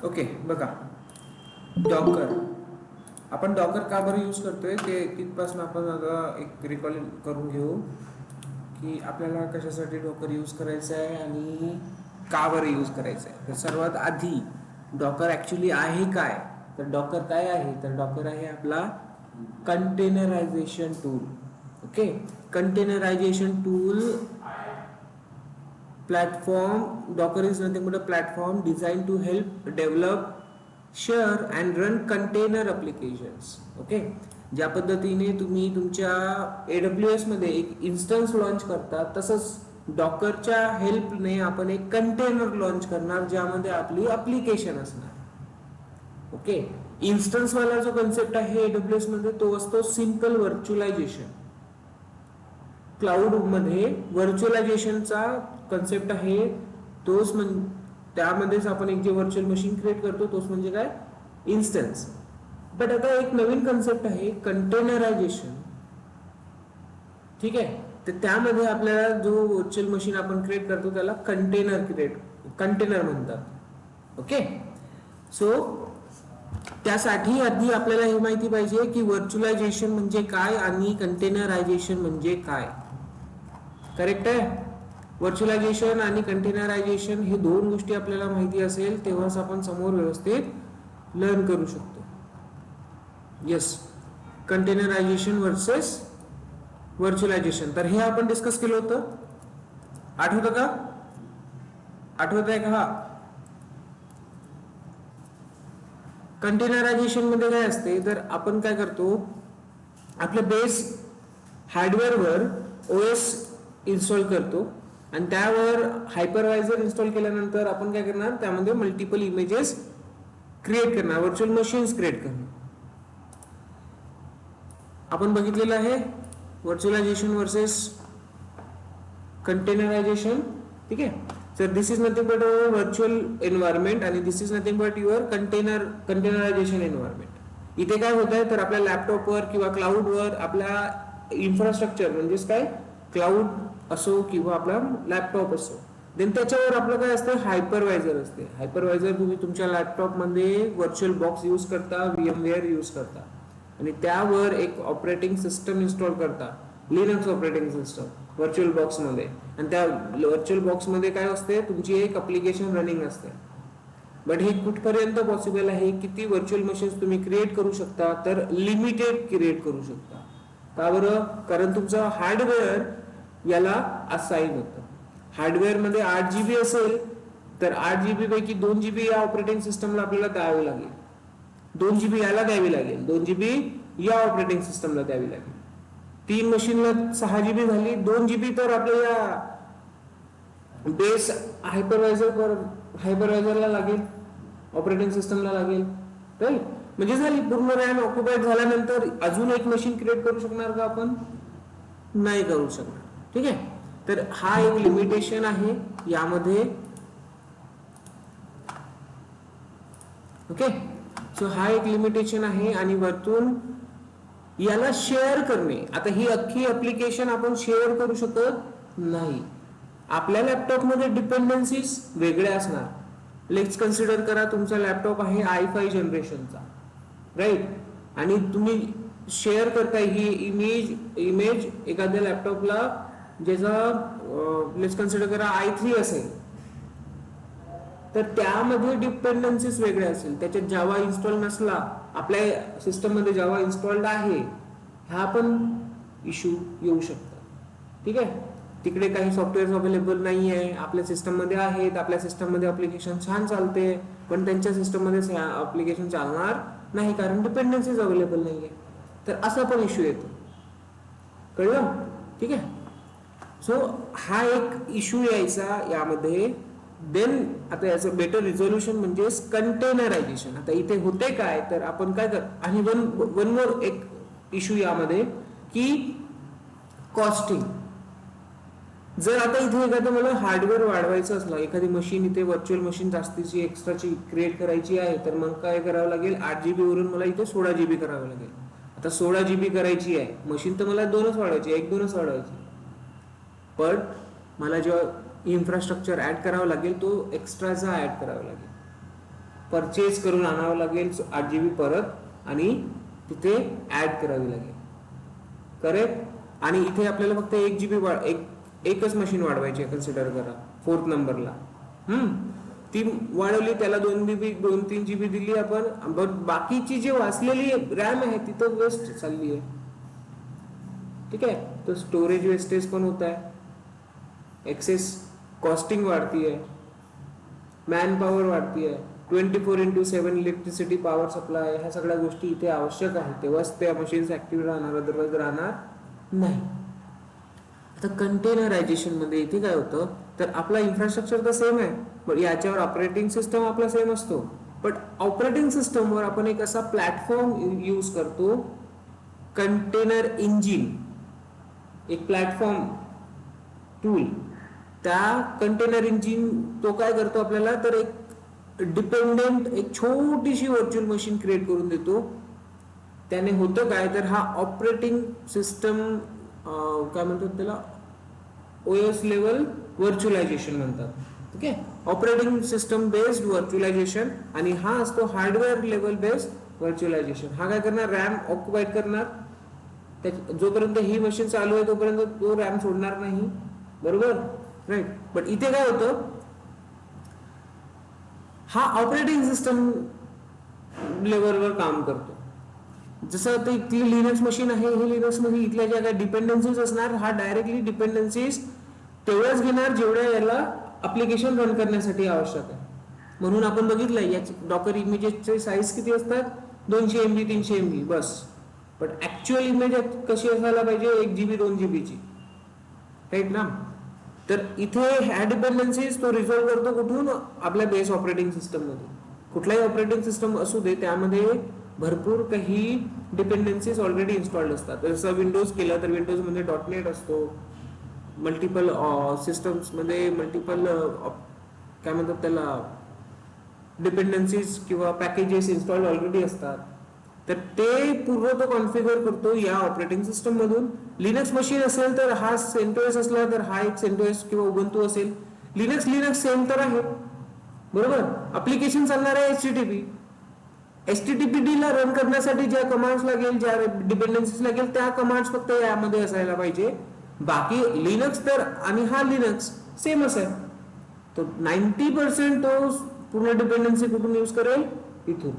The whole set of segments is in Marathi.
ओके बघा, डॉकर आपण डॉकर का बरं यूज करतोय ते तिथपासून आपण आता एक रिकॉल करून घेऊ की आपल्याला कशासाठी डॉकर यूज करायचं आहे आणि का बरं यूज करायचं आहे. तर सर्वात आधी डॉकर ॲक्च्युली आहे काय, तर डॉकर काय आहे, तर डॉकर आहे आपला containerisation tool. Okay, containerisation tool platform. Docker is nothing but a platform designed to help develop, share and run container applications. Okay, ज्या पद्धतीने तुम्ही तुमच्या AWS मध्ये एक इन्स्टन्स लॉन्च करता, तसंच डॉकरच्या हेल्पने आपण एक कंटेनर लॉन्च करणार ज्यामध्ये आपली ॲप्लिकेशन असणार. ओके, इन्स्टन्स वाला जो कन्सेप्ट आहे AWS मध्ये तो असतो सिंपल व्हर्च्युअलायझेशन. क्लाउड मध्ये व्हर्च्युअलायझेशनचा कन्सेप्ट आहे, तोच त्यामध्येच आपण एक जे व्हर्च्युअल मशीन क्रिएट करतो तोच म्हणजे काय, इन्स्टन्स. बट आता एक नवीन कन्सेप्ट आहे कंटेनरायझेशन. ठीक आहे, तर त्यामध्ये आपल्याला जो व्हर्च्युअल मशीन आपण क्रिएट करतो त्याला कंटेनर म्हणतात. ओके, सो त्यासाठी आधी आपल्याला हे माहिती पाहिजे की व्हर्च्युअलायझेशन म्हणजे काय आणि कंटेनरायझेशन म्हणजे काय. करेक्ट आहे, व्हर्च्युअलायझेशन आणि कंटेनरायझेशन हे दोन गोष्टी आपल्याला माहिती असेल तेव्हाच आपण समोर व्यवस्थित लर्न करू शकतो. येस, कंटेनरायझेशन वर्सेस व्हर्च्युअलायझेशन, तर हे आपण डिस्कस केलं होतं, आठवतं का, आठवत आहे का. कंटेनरायझेशन मध्ये काय असते, तर आपण काय करतो, आपल्या बेस हार्डवेअरवर OS इन्स्टॉल करतो आणि त्यावर हायपरवायझर इन्स्टॉल केल्यानंतर आपण काय करणार, त्यामध्ये मल्टिपल इमेजेस क्रिएट करणार, व्हर्च्युअल मशीन्स क्रिएट करणार. आपण बघितलेलं आहे व्हर्च्युअलायझेशन वर्सेस कंटेनरायझेशन. ठीक आहे, तर this is nothing but a virtual environment आणि this is nothing but your containerisation environment. इथे काय होत आहे, तर आपल्या लॅपटॉपवर किंवा क्लाउडवर आपल्या इन्फ्रास्ट्रक्चर म्हणजेच काय, क्लाउड असो किंवा आपला लॅपटॉप असो, देन त्याच्यावर आपलं काय असतं, हायपरवायझर असते. हायपरवायझर तुम्ही तुमच्या लॅपटॉपमध्ये व्हर्च्युअल बॉक्स यूज करता, VMware यूज करता आणि त्यावर एक ऑपरेटिंग सिस्टम इन्स्टॉल करता, Linux operating system virtual box मध्ये, आणि त्या व्हर्च्युअल बॉक्स मध्ये काय असते, तुमची एक ऍप्लिकेशन रनिंग असते. बट हे कुठपर्यंत पॉसिबल आहे, किती व्हर्च्युअल मशीन्स तुम्ही क्रिएट करू शकता, तर लिमिटेड क्रिएट करू शकता. का बरं, कारण तुमचं हार्डवेअर याला असाइन होतं. हार्डवेअर मध्ये 8 GB असेल तर 8 GB पैकी 2 GB या ऑपरेटिंग सिस्टमला आपल्याला द्यावे लागेल, 2 GB याला द्यावी लागेल, 2 GB या ऑपरेटिंग सिस्टमला द्यावी लागेल. 3 मशीनला 6 GB झाली, 2 GB तर आपल्या बेस हायपरवायझरला लागेल, ऑपरेटिंग सिस्टमला लागेल. राईट, म्हणजे झाली पूर्ण रॅम ऑक्युपाईड झाल्यानंतर अजून एक मशीन क्रिएट करू शकणार का आपण, नाही करू शकणार. ठीक आहे, तर हा एक लिमिटेशन आहे यामध्ये. ओके, सो हा एक लिमिटेशन आहे आणि वरतून याला शेअर करणे. आता ही अख्खी ऍप्लिकेशन आपण शेअर करू शकत नाही. आपल्या लॅपटॉप मध्ये डिपेंडन्सीज वेगळ्या असणार. लेट्स कन्सिडर करा, तुमचा लॅपटॉप आहे i5 जनरेशनचा, राईट, आणि तुम्ही शेअर करताय ही इमेज एखाद्या लॅपटॉपला ज्याचा लेट्स कन्सिडर करा i3 असेल, तर त्यामध्ये डिपेंडन्सीज वेगळ्या असेल. त्याच्यात जावा इन्स्टॉल नसला, आपल्या सिस्टम मध्ये जावा इन्स्टॉल्ड आहे, हा पण इश्यू येऊ शकतो. ठीक आहे, तिकडे काही सॉफ्टवेअर अवेलेबल नाही आहे, आपल्या सिस्टम मध्ये आहेत, आपल्या सिस्टम मध्ये ऍप्लिकेशन छान चालते, पण त्यांच्या सिस्टम मध्ये ऍप्लिकेशन चालणार नाही कारण डिपेंडन्सीज अवेलेबल नाही आहे. तर असा पण इश्यू येतो, कळलं. ठीक आहे, सो हा एक इश्यू यायचा यामध्ये. देन आता याचं बेटर रिझोल्युशन म्हणजे कंटेनरायझेशन. आता इथे होते काय, तर आपण काय कर, आणि वन मोर एक इश्यू यामध्ये की कॉस्टिंग. जर आता इथे एखादं मला हार्डवेअर वाढवायचं असलं, एखादी मशीन इथे व्हर्च्युअल मशीन जास्तीची एक्स्ट्राची क्रिएट करायची आहे, तर मग काय करावं लागेल, 8 GB वरून मला इथे 16 GB करावं लागेल. आता 16 GB करायची आहे मशीन, तर मला 2च वाढवायची, 1-2च वाढवायची, पण मला जेव्हा इन्फ्रास्ट्रक्चर ऍड करावं लागेल तो एक्स्ट्राचा ऍड करावा लागेल. परचेज करून आणावं लागेल 8 GB परत आणि तिथे ऍड करावी लागेल. करेक्ट. आणि इथे आपल्याला फक्त 1 GB एकच मशीन वाढवायची आहे, कन्सिडर करा 4th नंबरला. ती वाढवली, त्याला 2-3 GB दिली आपण, बट बाकीची जी वाचलेली रॅम आहे तिथं वेस्ट चालली आहे. ठीक आहे. तो स्टोरेज वेस्टेज पण होत आहे, एक्सेस कॉस्टिंग वाढती आहे, मॅन पॉवर वाढती आहे, 24/7 इलेक्ट्रिसिटी पॉवर सप्लाय, ह्या सगळ्या गोष्टी इथे आवश्यक आहेत, तेव्हाच त्या मशीन्स ऍक्टिव्ह राहणार, अदरवाईज राहणार नाही. आता कंटेनरायझेशन मध्ये इथे काय होतं, तर आपला इन्फ्रास्ट्रक्चर तर सेम आहे, पण याच्यावर ऑपरेटिंग सिस्टम आपला सेम असतो. बट ऑपरेटिंग सिस्टमवर आपण एक असा प्लॅटफॉर्म यूज करतो, कंटेनर इंजिन, एक प्लॅटफॉर्म टूल. त्या कंटेनर इंजिन तो काय करतो आपल्याला, तर एक डिपेंडेंट एक छोटीशी व्हर्च्युअल मशीन क्रिएट करून देतो. त्याने होतं काय, तर हा ऑपरेटिंग सिस्टम काय म्हणतात त्याला, OS लेवल व्हर्च्युअलायझेशन म्हणतात. Okay. Operating system based virtualisation. आणि हा असतो हार्डवेअर लेवल बेस्ड व्हर्च्युअलायझेशन. हा काय करणार, रॅम ऑक्युपाइड करणार, जोपर्यंत ही मशीन चालू आहे तोपर्यंत तो रॅम सोडणार नाही. बरोबर, राईट. बट इथे काय होतं, हा ऑपरेटिंग सिस्टम लेवलवर काम करतो. जसं ते इथली लिनक्स मशीन आहे, हे लिनक्स मध्ये इथल्या ज्या काही डिपेंडन्सीज असणार, हा डायरेक्टली डिपेंडन्सीज तेवढ्याच घेणार जेवढ्या याला ऍप्लिकेशन रन करण्यासाठी आवश्यक आहे. म्हणून आपण बघितलंय याची डॉकर इमेजेसचे साईज किती असतात, 200 MB 300 MB bus. But actual image कशी असायला पाहिजे, 1 GB 2 GB ची, राईट ना. तर इथे ह्या डिपेंडन्सीज तो रिझॉल्व्ह करतो कुठून, आपल्या बेस ऑपरेटिंग सिस्टम मध्ये. कुठलाही ऑपरेटिंग सिस्टम असू दे, त्यामध्ये भरपूर काही डिपेंडन्सीज ऑलरेडी इन्स्टॉल्ड असतात. जसं विंडोज केलं तर विंडोज मध्ये .NET असतो, मल्टिपल सिस्टम्स मध्ये मल्टिपल काय म्हणतात त्याला डिपेंडन्सीज किंवा पॅकेजेस इन्स्टॉल्ड ऑलरेडी असतात. तर ते पूर्ण तो कॉन्फिगर करतो या ऑपरेटिंग सिस्टम मधून. लिनक्स मशीन असेल तर हा CentOS असला तर हा एक CentOS किंवा उबंतू असेल. लिनक्स सेम तर आहे, बरोबर. ऍप्लिकेशन चालणार आहे HTTPD ला रन करण्यासाठी ज्या कमांड्स लागेल, ज्या डिपेंडन्सीज लागेल, त्या कमांड्स फक्त यामध्ये असायला पाहिजे. बाकी लिनक्स तर आणि हा लिनक्स सेमच आहे. तो 90% तो पूर्ण डिपेंडन्सी कुठून यूज करेल, इथून.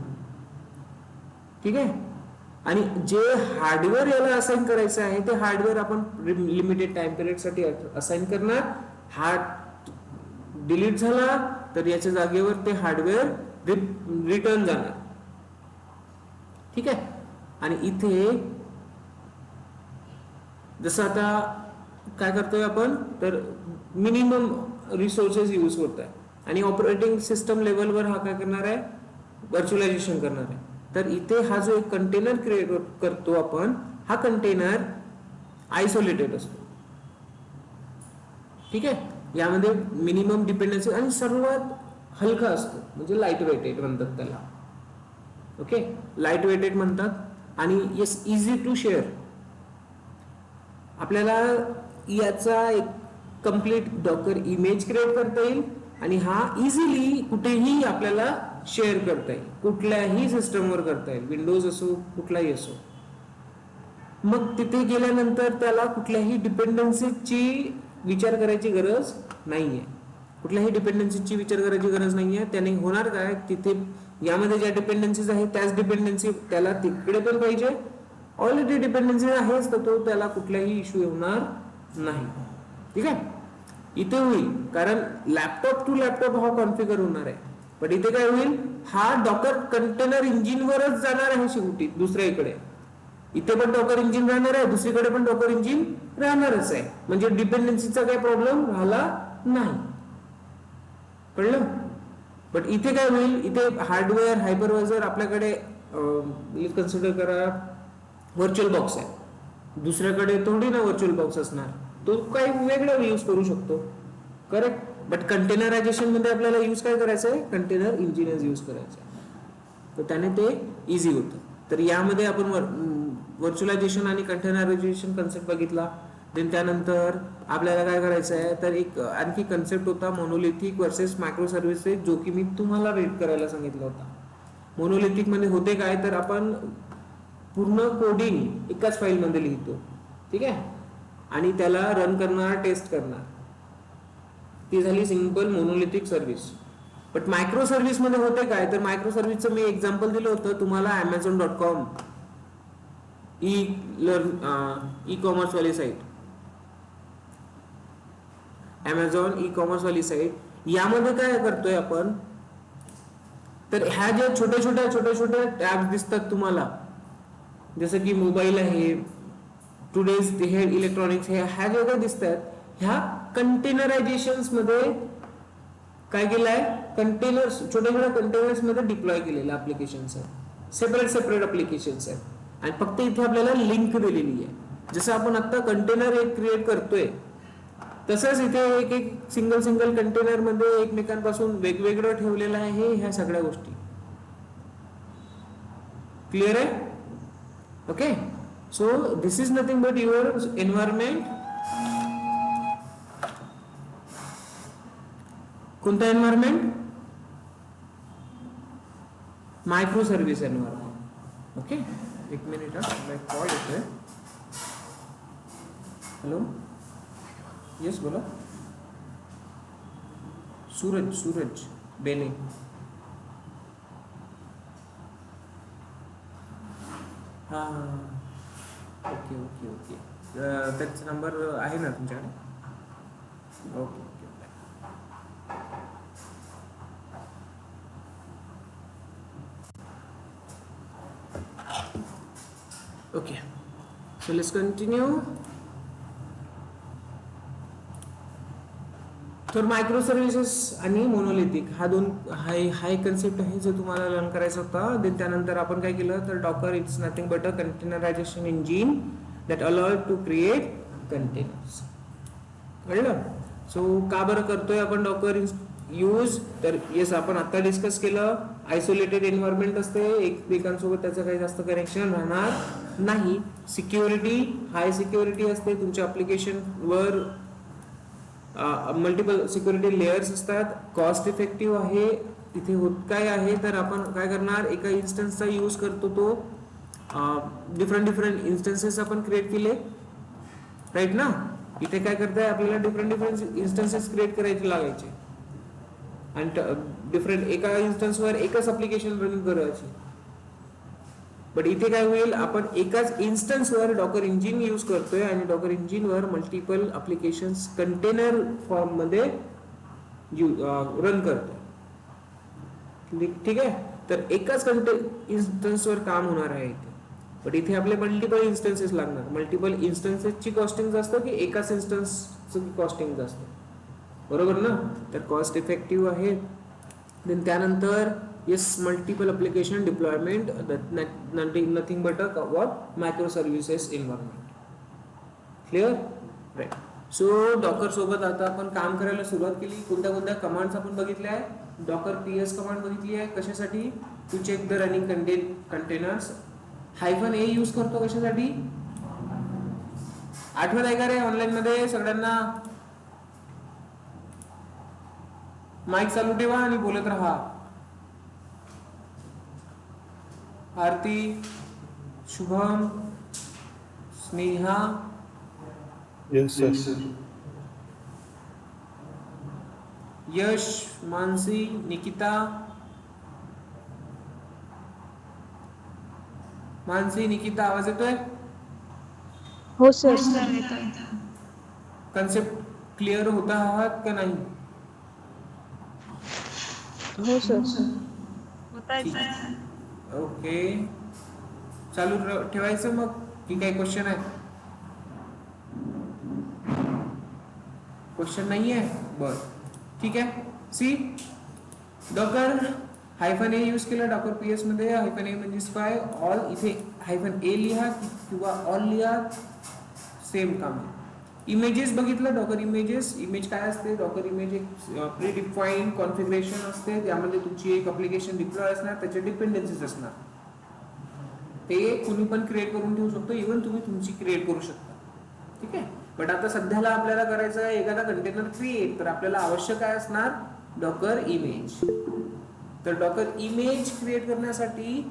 ठीक आहे. आणि जे हार्डवेअर याला असाइन करायचं आहे, ते हार्डवेअर आपण लिमिटेड टाइम पिरियड साठी असाइन करणार. हा डिलीट झाला तर याच्या जागेवर ते हार्डवेअर रिटर्न जाणार. ठीक आहे. आणि इथे जसं आता काय करतोय आपण, तर मिनिमम रिसोर्सेस यूज करतोय आणि ऑपरेटिंग सिस्टम लेवलवर हा काय करणार आहे, व्हर्च्युअलायझेशन करणार आहे. तर इथे हा जो एक कंटेनर क्रिएट करतो आपण, हा कंटेनर आयसोलेटेड असतो. ठीक आहे. यामध्ये मिनिमम डिपेंडन्सी आणि सर्वात हलका असतो, म्हणजे लाईट वेटेड म्हणतात त्याला. ओके, लाईट वेटेड म्हणतात. आणि येस, इझी टू शेअर. आपल्याला याचा एक कम्प्लीट डॉकर इमेज क्रिएट करता येईल आणि हा इझिली कुठेही आपल्याला शेअर करता येईल, कुठल्याही सिस्टमवर करता येईल, विंडोज असो कुठलाही असो. मग तिथे गेल्यानंतर त्याला कुठल्याही डिपेंडन्सीची विचार करायची गरज नाहीये. कुठल्याही डिपेंडन्सीची विचार करायची गरज नाहीये. त्याने होणार काय, तिथे यामध्ये ज्या डिपेंडन्सीज आहेत त्याच डिपेंडन्सी त्याला तिकडे पण पाहिजे. ऑलरेडी डिपेंडन्सी आहेच, तर तो त्याला कुठलाही इश्यू होणार नाही. ठीक आहे. इथे होईल कारण लॅपटॉप टू लॅपटॉप हा कॉन्फिगर होणार आहे. पण इथे काय होईल, हा डॉकर कंटेनर इंजिनवरच जाणार आहे शेवटी दुसऱ्याकडे. इथे पण डॉकर इंजिन राहणार आहे, दुसरीकडे पण डॉकर इंजिन राहणारच आहे. म्हणजे डिपेंडन्सीचा काही प्रॉब्लेम राहिला नाही. कळलं. बट इथे काय होईल, इथे हार्डवेअर हायपरवायझर आपल्याकडे कन्सिडर करा व्हर्च्युअल बॉक्स आहे, दुसऱ्याकडे थोडी ना व्हर्च्युअल बॉक्स असणार, तो काही वेगळा यूज करू शकतो. करेक्ट. बट कंटेनरायझेशन मध्ये आपल्याला यूज काय करायचं आहे, कंटेनर इंजिनच यूज करायचं आहे. तर त्याने ते इझी होतं. तर यामध्ये आपण व्हर्च्युअलायझेशन आणि कंटेनरायझेशन कन्सेप्ट बघितला. देन त्यानंतर आपल्याला काय करायचं आहे, तर एक आणखी कन्सेप्ट होता मोनोलिथिक वर्सेस मायक्रो सर्व्हिसेस, जो की मी तुम्हाला रीड करायला सांगितला होता. मोनोलिथिक मध्ये होते काय, तर आपण पूर्ण कोडिंग एकाच फाईल मध्ये लिहितो, ठीक आहे, आणि त्याला रन करणार, टेस्ट करणार. ती झाली simple monolithic service. But micro service मध्ये होते काय, तर मायक्रो सर्व्हिसचं मी एक्झाम्पल दिलं होतं तुम्हाला, Amazon.com ई कॉमर्स वाली साईट, Amazon ई कॉमर्स वाली साईट. यामध्ये काय करतोय आपण, तर ह्या ज्या छोट्या छोट्या टॅब्स दिसतात तुम्हाला, जसं की मोबाईल आहे, टुडेज हे इलेक्ट्रॉनिक्स, ह्या ज्या काही दिसतात, ह्या कंटेनरायझेशन्स मध्ये काय केलंय, कंटेनर्स, छोट्या छोट्या कंटेनर्स मध्ये डिप्लॉय केलेले ऍप्लिकेशन्स आहेत, सेपरेट ऍप्लिकेशन्स आहेत. आणि फक्त इथे आपल्याला लिंक दिलेली आहे. जसं आपण आता कंटेनर एक क्रिएट करतोय, तसंच इथे एक एक सिंगल कंटेनर मध्ये एकमेकांपासून वेगवेगळं ठेवलेलं आहे. ह्या सगळ्या गोष्टी क्लिअर आहे? Okay, so this is nothing but your environment. कोणता environment? Micro service environment. Okay, एक मिनिट, कॉल येतोय. हॅलो, येस बोला. सूरज बेने. हां, ओके ओके ओके. त्याचा नंबर आहे ना तुमच्याकडे? Okay okay. Okay, so let's continue. तर मायक्रो सर्व्हिसेस आणि मोनोलिथिक हा एक कन्सेप्ट आहे जो तुम्हाला लर्न करायचा होता. देन त्यानंतर आपण काय केलं, तर Docker it's nothing but a containerization engine that allowed to create containers. कळलं? सो का बरं करतोय आपण डॉकर यूज, तर येस आपण आता डिस्कस केलं, आयसोलेटेड एन्व्हायरमेंट असते, एकमेकांसोबत त्याचं काही जास्त कनेक्शन राहणार नाही. सिक्युरिटी, हाय सिक्युरिटी असते, तुमच्या ऍप्लिकेशन वर मल्टिपल सिक्युरिटी लेयर्स असतात. कॉस्ट इफेक्टिव्ह आहे. इथे होत काय आहे, तर आपण काय करणार, एका इन्स्टन्सचा यूज करतो, तो डिफरंट इन्स्टन्सेस आपण क्रिएट केले, राईट ना. इथे काय करताय, आपल्याला डिफरंट इन्स्टन्सेस क्रिएट करायचे लागायचे, आणि डिफरंट एका इन्स्टन्सवर एकच ऍप्लिकेशन रनिंग करायची. बट इथे काय होईल, आपण एकाच इन्स्टन्सवर डॉकर इंजिन यूज करतोय, आणि डॉकर इंजिनवर मल्टिपल ऍप्लिकेशन्स कंटेनर फॉर्म मध्ये रन करतोय. ठीक आहे, तर एकाच इन्स्टन्सवर काम होणार आहे इथे. बट इथे आपले मल्टिपल इन्स्टन्सेस लागणार. मल्टिपल इन्स्टन्सेसची कॉस्टिंग जास्त की एकाच इन्स्टन्सची कॉस्टिंग जास्त, बरोबर ना. तर कॉस्ट इफेक्टिव्ह आहे. देन त्यानंतर yes, multiple application deployment, nothing but a what microservices environment. Clear? Right. So docker सोबत आता आपण काम करायला सुरुवात केली. कोणत्या कमांड्स आपण बघितल्या आहे? docker ps कमांड बघितली आहे, कशासाठी, to check the running containers. -a use करतो कशासाठी, आठवत आहे का रे ऑनलाईन मध्ये सगळ्यांना? माईक चालू ठेवा आणि बोलत राहा. आरती, शुभम, स्नेहा, यस सर, यश, मानसी, निकिता. मानसी, निकिता, आवाज येतोय? हो सर. कन्सेप्ट क्लिअर होता आहात का नाही? हो सर. ओके, चालू ठेवायचं मग की काही क्वेश्चन आहे? क्वेश्चन नाही आहे, बर ठीक आहे. सी, डॉकर -a यूज केला डॉकर पीएस मध्ये. -a म्हणजे काय, ऑल. इथे -a लिहा किंवा ऑल लिहा, सेम काम आहे. इमेजेस बघितलं, डॉकर इमेज काय असते, डॉकर इमेज एक प्री डिफाईन्ड कॉन्फिगरेशन असते, त्यामध्ये तुमची एक ऍप्लिकेशन डिप्लॉय असणार, त्याचे डिपेंडन्सीज असणार. ते कुणी पण क्रिएट करून ठेवू शकतो, इव्हन तुम्ही तुमची क्रिएट करू शकता. ठीक आहे, बट आता सध्याला आपल्याला करायचं आहे एखादा कंटेनर क्रिएट, तर आपल्याला आवश्यक काय असणार, डॉकर इमेज. तर डॉकर इमेज क्रिएट करण्यासाठी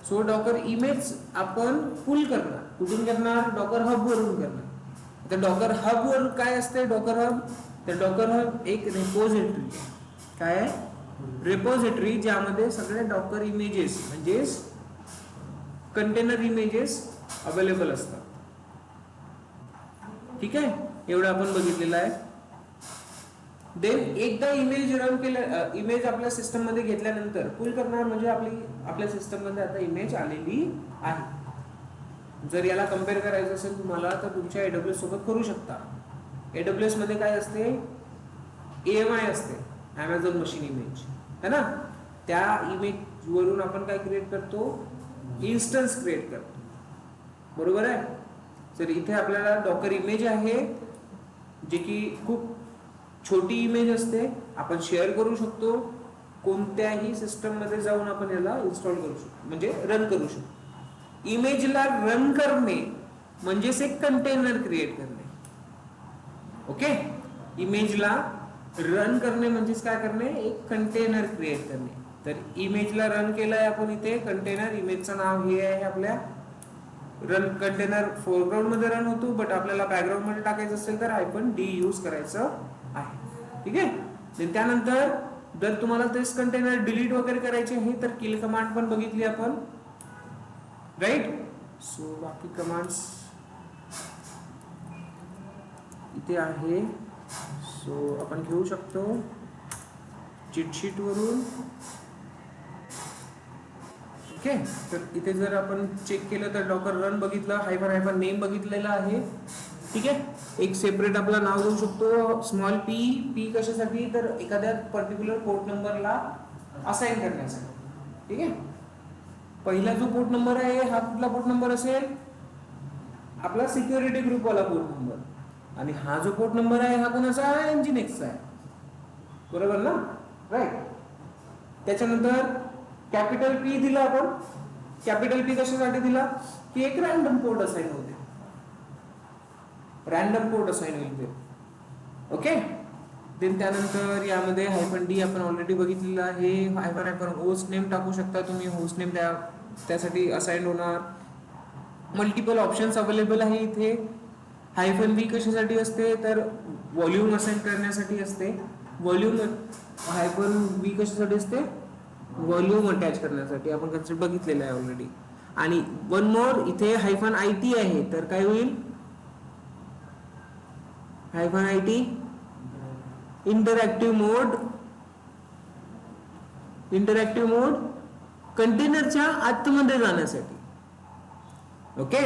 सो डॉकर इमेज आपण पुल करणार, कुठून करणार, डॉकर हब वरून करणार. तर डॉकर हब वर काय असते, डॉकर हब, तर डॉकर हब एक रेपोजिटरी, काय आहे, रेपोजिटरी, ज्यामध्ये सगळे डॉकर इमेजेस म्हणजे कंटेनर इमेजेस अवेलेबल असतात. ठीक आहे, एवढं आपण बघितलेलं आहे. देन एकदा इमेज रन केलं, इमेज आपल्या सिस्टम मध्ये घेतल्यानंतर पुल करणार, म्हणजे आपल्या सिस्टम मध्ये आता इमेज आलेली आहे. जर याला कम्पेअर करायचं असेल तुम्हाला, तर तुमच्या AWS सोबत करू शकता. AWS मध्ये काय असते, AMI असते, Amazon मशीन इमेज, है ना. त्या इमेज वरून आपण काय क्रिएट करतो, इन्स्टन्स क्रिएट करतो, बरोबर आहे. तर इथे आपल्याला डॉकर इमेज आहे, जे की खूप छोटी इमेज असते, आपण शेअर करू शकतो, कोणत्याही सिस्टम मध्ये जाऊन आपण याला इन्स्टॉल करू शकतो, म्हणजे रन करू शकतो. इमेजला रन करणे म्हणजेच एक कंटेनर क्रिएट करणे. ओके, इमेजला रन करणे म्हणजेच काय करणे, एक कंटेनर क्रिएट करणे. तर इमेजला रन केलंय आपण इथे कंटेनर, इमेजचं नाव हे आहे आपल्या. रन कंटेनर फोरग्राऊंड मध्ये रन होतो, बट आपल्याला बॅकग्राऊंड मध्ये टाकायचं असेल तर -d यूज करायचं आहे. ठीक आहे. त्यानंतर जर तुम्हाला तेच कंटेनर डिलीट वगैरे करायचे आहे तर किल कमांड पण बघितली आपण, राईट. सो बाकी कमांड्स इथे आहे, सो आपण घेऊ शकतो चीटशीट वरून. ओके, तर इथे जर आपण चेक केलं तर डॉकर रन बघितलं, हायफन नेम बघितलेला आहे. ठीक आहे, एक सेपरेट आपला नाव देऊ शकतो, स्मॉल पी कशासाठी, तर एखाद्या पर्टिक्युलर पोर्ट नंबरला असाइन करण्यासाठी. ठीक आहे, पहिला जो पोर्ट नंबर आहे हा कुठला पोर्ट नंबर असेल, आपला सिक्युरिटी ग्रुप वाला पोर्ट नंबर, आणि हा जो पोर्ट नंबर आहे हा कोणाचा आहे, Nginx आहे, बरोबर ना, राईट. त्याच्यानंतर कॅपिटल P दिला आपण. कॅपिटल P कशासाठी दिला, की एक रॅन्डम पोर्ट असाइन होते, रॅन्डम पोर्ट असाइन होईल. ओके, देन त्यानंतर यामध्ये -d आपण ऑलरेडी बघितलेलं आहे. हायफन होस्ट नेम टाकू शकता तुम्ही, होस्ट नेम त्यासाठी असाइन होणार. मल्टिपल ऑप्शन्स अवेलेबल आहे इथे. -v कशासाठी असते, तर व्हॉल्यूम असाइन करण्यासाठी असते. व्हॉल्यूम -v कशासाठी असते, व्हॉल्यूम अटॅच करण्यासाठी, आपण कन्सेप्ट बघितलेला आहे ऑलरेडी. आणि वन मोर इथे -it आहे, तर काय होईल, -it इंटरॅक्टिव्ह मोड कंटेनरच्या आतमध्ये जाण्यासाठी. ओके,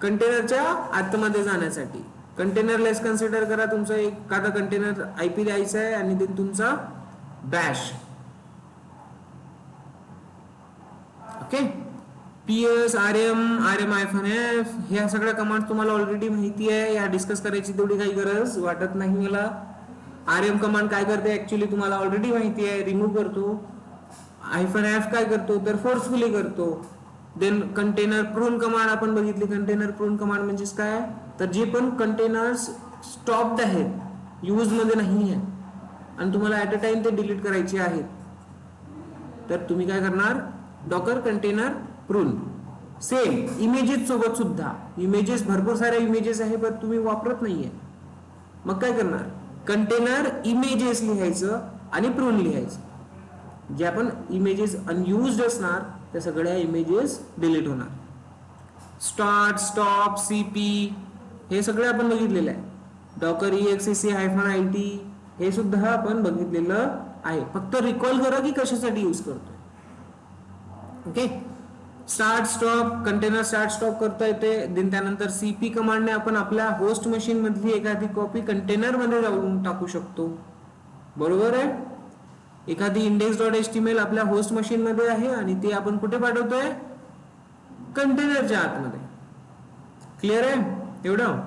कंटेनरच्या आतमध्ये जाण्यासाठी. कंटेनर लेस कन्सिडर करा, तुमचा एखादा कंटेनर IP द्यायचा आहे आणि ते तुमचा बॅश. ओके, PS rm-f ह्या सगळ्या कमांड तुम्हाला ऑलरेडी माहिती आहे, या डिस्कस करायची तेवढी काही गरज वाटत नाही मला. rm कमांड काय करते ऍक्च्युली तुम्हाला ऑलरेडी माहिती आहे, रिमूव्ह करतो. -f काय करतो, तर फोर्सफुली करतो. देन कंटेनर प्रून कमांड आपण बघितली. कंटेनर प्रून कमांड म्हणजे काय, तर जे पण कंटेनर्स स्टॉप्ड आहेत, यूज मध्ये नाही आहे आणि तुम्हाला ऍट अ टाइम ते डिलीट करायचे आहेत, तर तुम्ही काय करणार, Docker container prune. Same images सोबत सुद्धा, इमेजेस भरपूर साऱ्या इमेजेस आहे पण तुम्ही वापरत नाहीये, मग काय करणार, कंटेनर इमेजेस लिहायचं आणि प्रून लिहायचं. जे आपण इमेजेस अनयुज्ड असणार त्या सगळ्या इमेजेस डिलीट होणार. स्टार्ट, स्टॉप, CP हे सगळे आपण बघितलेलं आहे. डॉकर exec-it हे सुद्धा आपण बघितलेलं आहे. फक्त रिकॉल करा की कशासाठी यूज करतोय. Okay, start stop, container start stop करता येते. देन त्यानंतर CP कमांडने आपण आपल्या होस्ट मशीन मधली एखादी कॉपी कंटेनर मध्ये जाऊन टाकू शकतो, बरोबर आहे. एखादी index.html आपल्या होस्ट मशीन मध्ये आहे आणि ते आपण कुठे पाठवतोय, कंटेनरच्या आतमध्ये. क्लिअर आहे एवढं.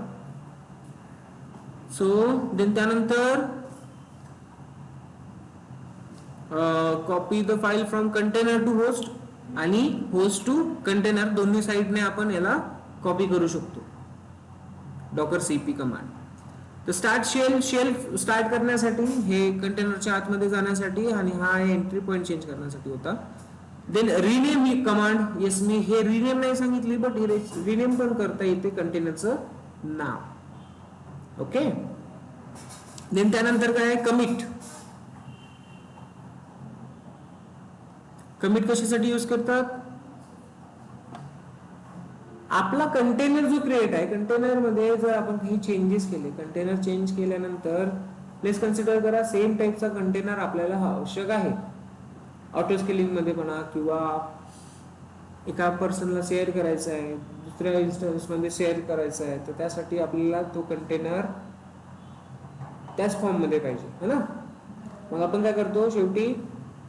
सो देन त्यानंतर copy the file from container to host. आणि होस्ट टू कंटेनर दोन्ही साईडने आपण याला कॉपी करू शकतो डॉकर सीपी कमांड. तर स्टार्ट शेल स्टार्ट करण्यासाठी, हे कंटेनरच्या आतमध्ये जाण्यासाठी, आणि हा एंट्री पॉइंट चेंज करण्यासाठी होता. देन रिनेम ही कमांड, येस मी हे रिनेम नाही सांगितली बट रिनेम पण करता येते कंटेनरचं नाव. ओके. देन त्यानंतर काय आहे, कमिट. कमिट कशासाठी यूज करतात, आपला कंटेनर जो क्रिएट आहे, कंटेनर मध्ये जर आपण काही चेंजेस केले, कंटेनर चेंज केल्यानंतर प्लीज कन्सिडर करा सेम टाईपचा कंटेनर आपल्याला आवश्यक आहे. ऑटो स्केलिंग मध्ये म्हणा, किंवा एका पर्सनला शेअर करायचा आहे, दुसऱ्या इन्स्टन्स मध्ये शेअर करायचा आहे, तर त्यासाठी आपल्याला तो कंटेनर त्याच फॉर्म मध्ये पाहिजे, है ना. मग आपण काय करतो, शेवटी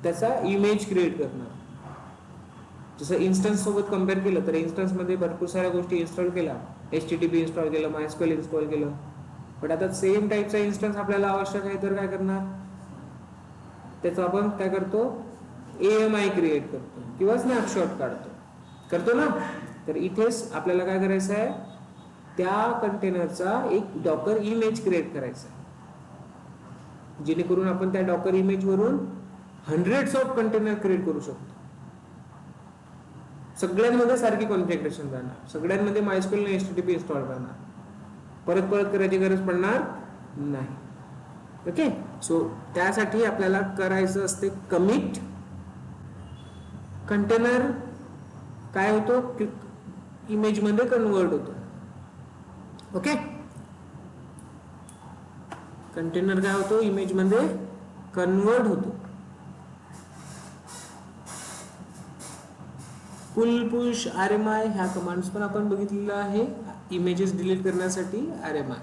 त्याचा इमेज क्रिएट करणार. जसं इन्स्टन्स सोबत कम्पेअर केलं तर इन्स्टन्स मध्ये भरपूर साऱ्या गोष्टी इन्स्टॉल केल्या, HTTP इन्स्टॉल केलं, MySQL इन्स्टॉल केलं, पण आता सेम टाईपचा इन्स्टन्स आपल्याला आवश्यक आहे, तर काय करणार, त्याचं आपण काय करतो, AMI क्रिएट करतो किंवा स्नॅपशॉट करतो ना. तर इथेच आपल्याला काय करायचं आहे, त्या कंटेनरचा एक डॉकर इमेज क्रिएट करायचा आहे, जेणेकरून आपण त्या डॉकर इमेज वरून हंड्रेड्स ऑफ कंटेनर क्रिएट करू शकतो. सगळ्यांमध्ये सारखी कॉन्फिगरेशन राहणार, सगळ्यांमध्ये MySQL आणि HTTP इन्स्टॉल करणार, परत करायची गरज पडणार नाही. ओके. सो त्यासाठी आपल्याला करायचं असते कमिट. कंटेनर काय होतो, इमेज मध्ये कन्वर्ट होतो. ओके. कंटेनर काय होतो, इमेज मध्ये कन्वर्ट होतो. पुल, पुश, RMI ह्या कमांड्स पण आपण बघितलेलं आहे, इमेजेस डिलीट करण्यासाठी RMI.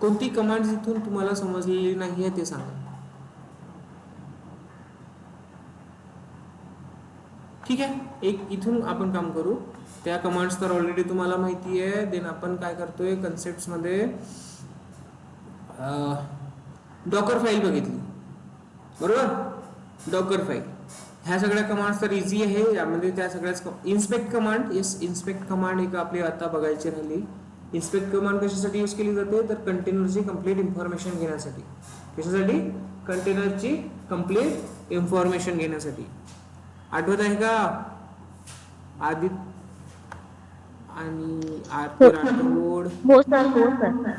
कोणती कमांड इथून तुम्हाला समजलेली नाहीये ते सांगा. ठीक आहे, एक इथून आपण काम करू. त्या कमांड्स तर ऑलरेडी तुम्हाला माहिती आहे. देन आपण काय करतोय, कन्सेप्ट्स मध्ये डॉकर फाईल बघितली, बरोबर. डॉकर फाईल, ह्या सगळ्या कमांड्स तर इझी आहे. यामध्ये त्या सगळ्याच inspect command, yes inspect command एक आपली आता बघायची राहिली. इन्स्पेक्ट कमांड कशासाठी यूज केली जाते, तर कंटेनरची कंप्लीट इन्फॉर्मेशन घेण्यासाठी. कशासाठी, कंटेनरची कंप्लीट इन्फॉर्मेशन घेण्यासाठी. आठवत आहे का, आदित आणि आरती राठोड, हो सर, हो सर.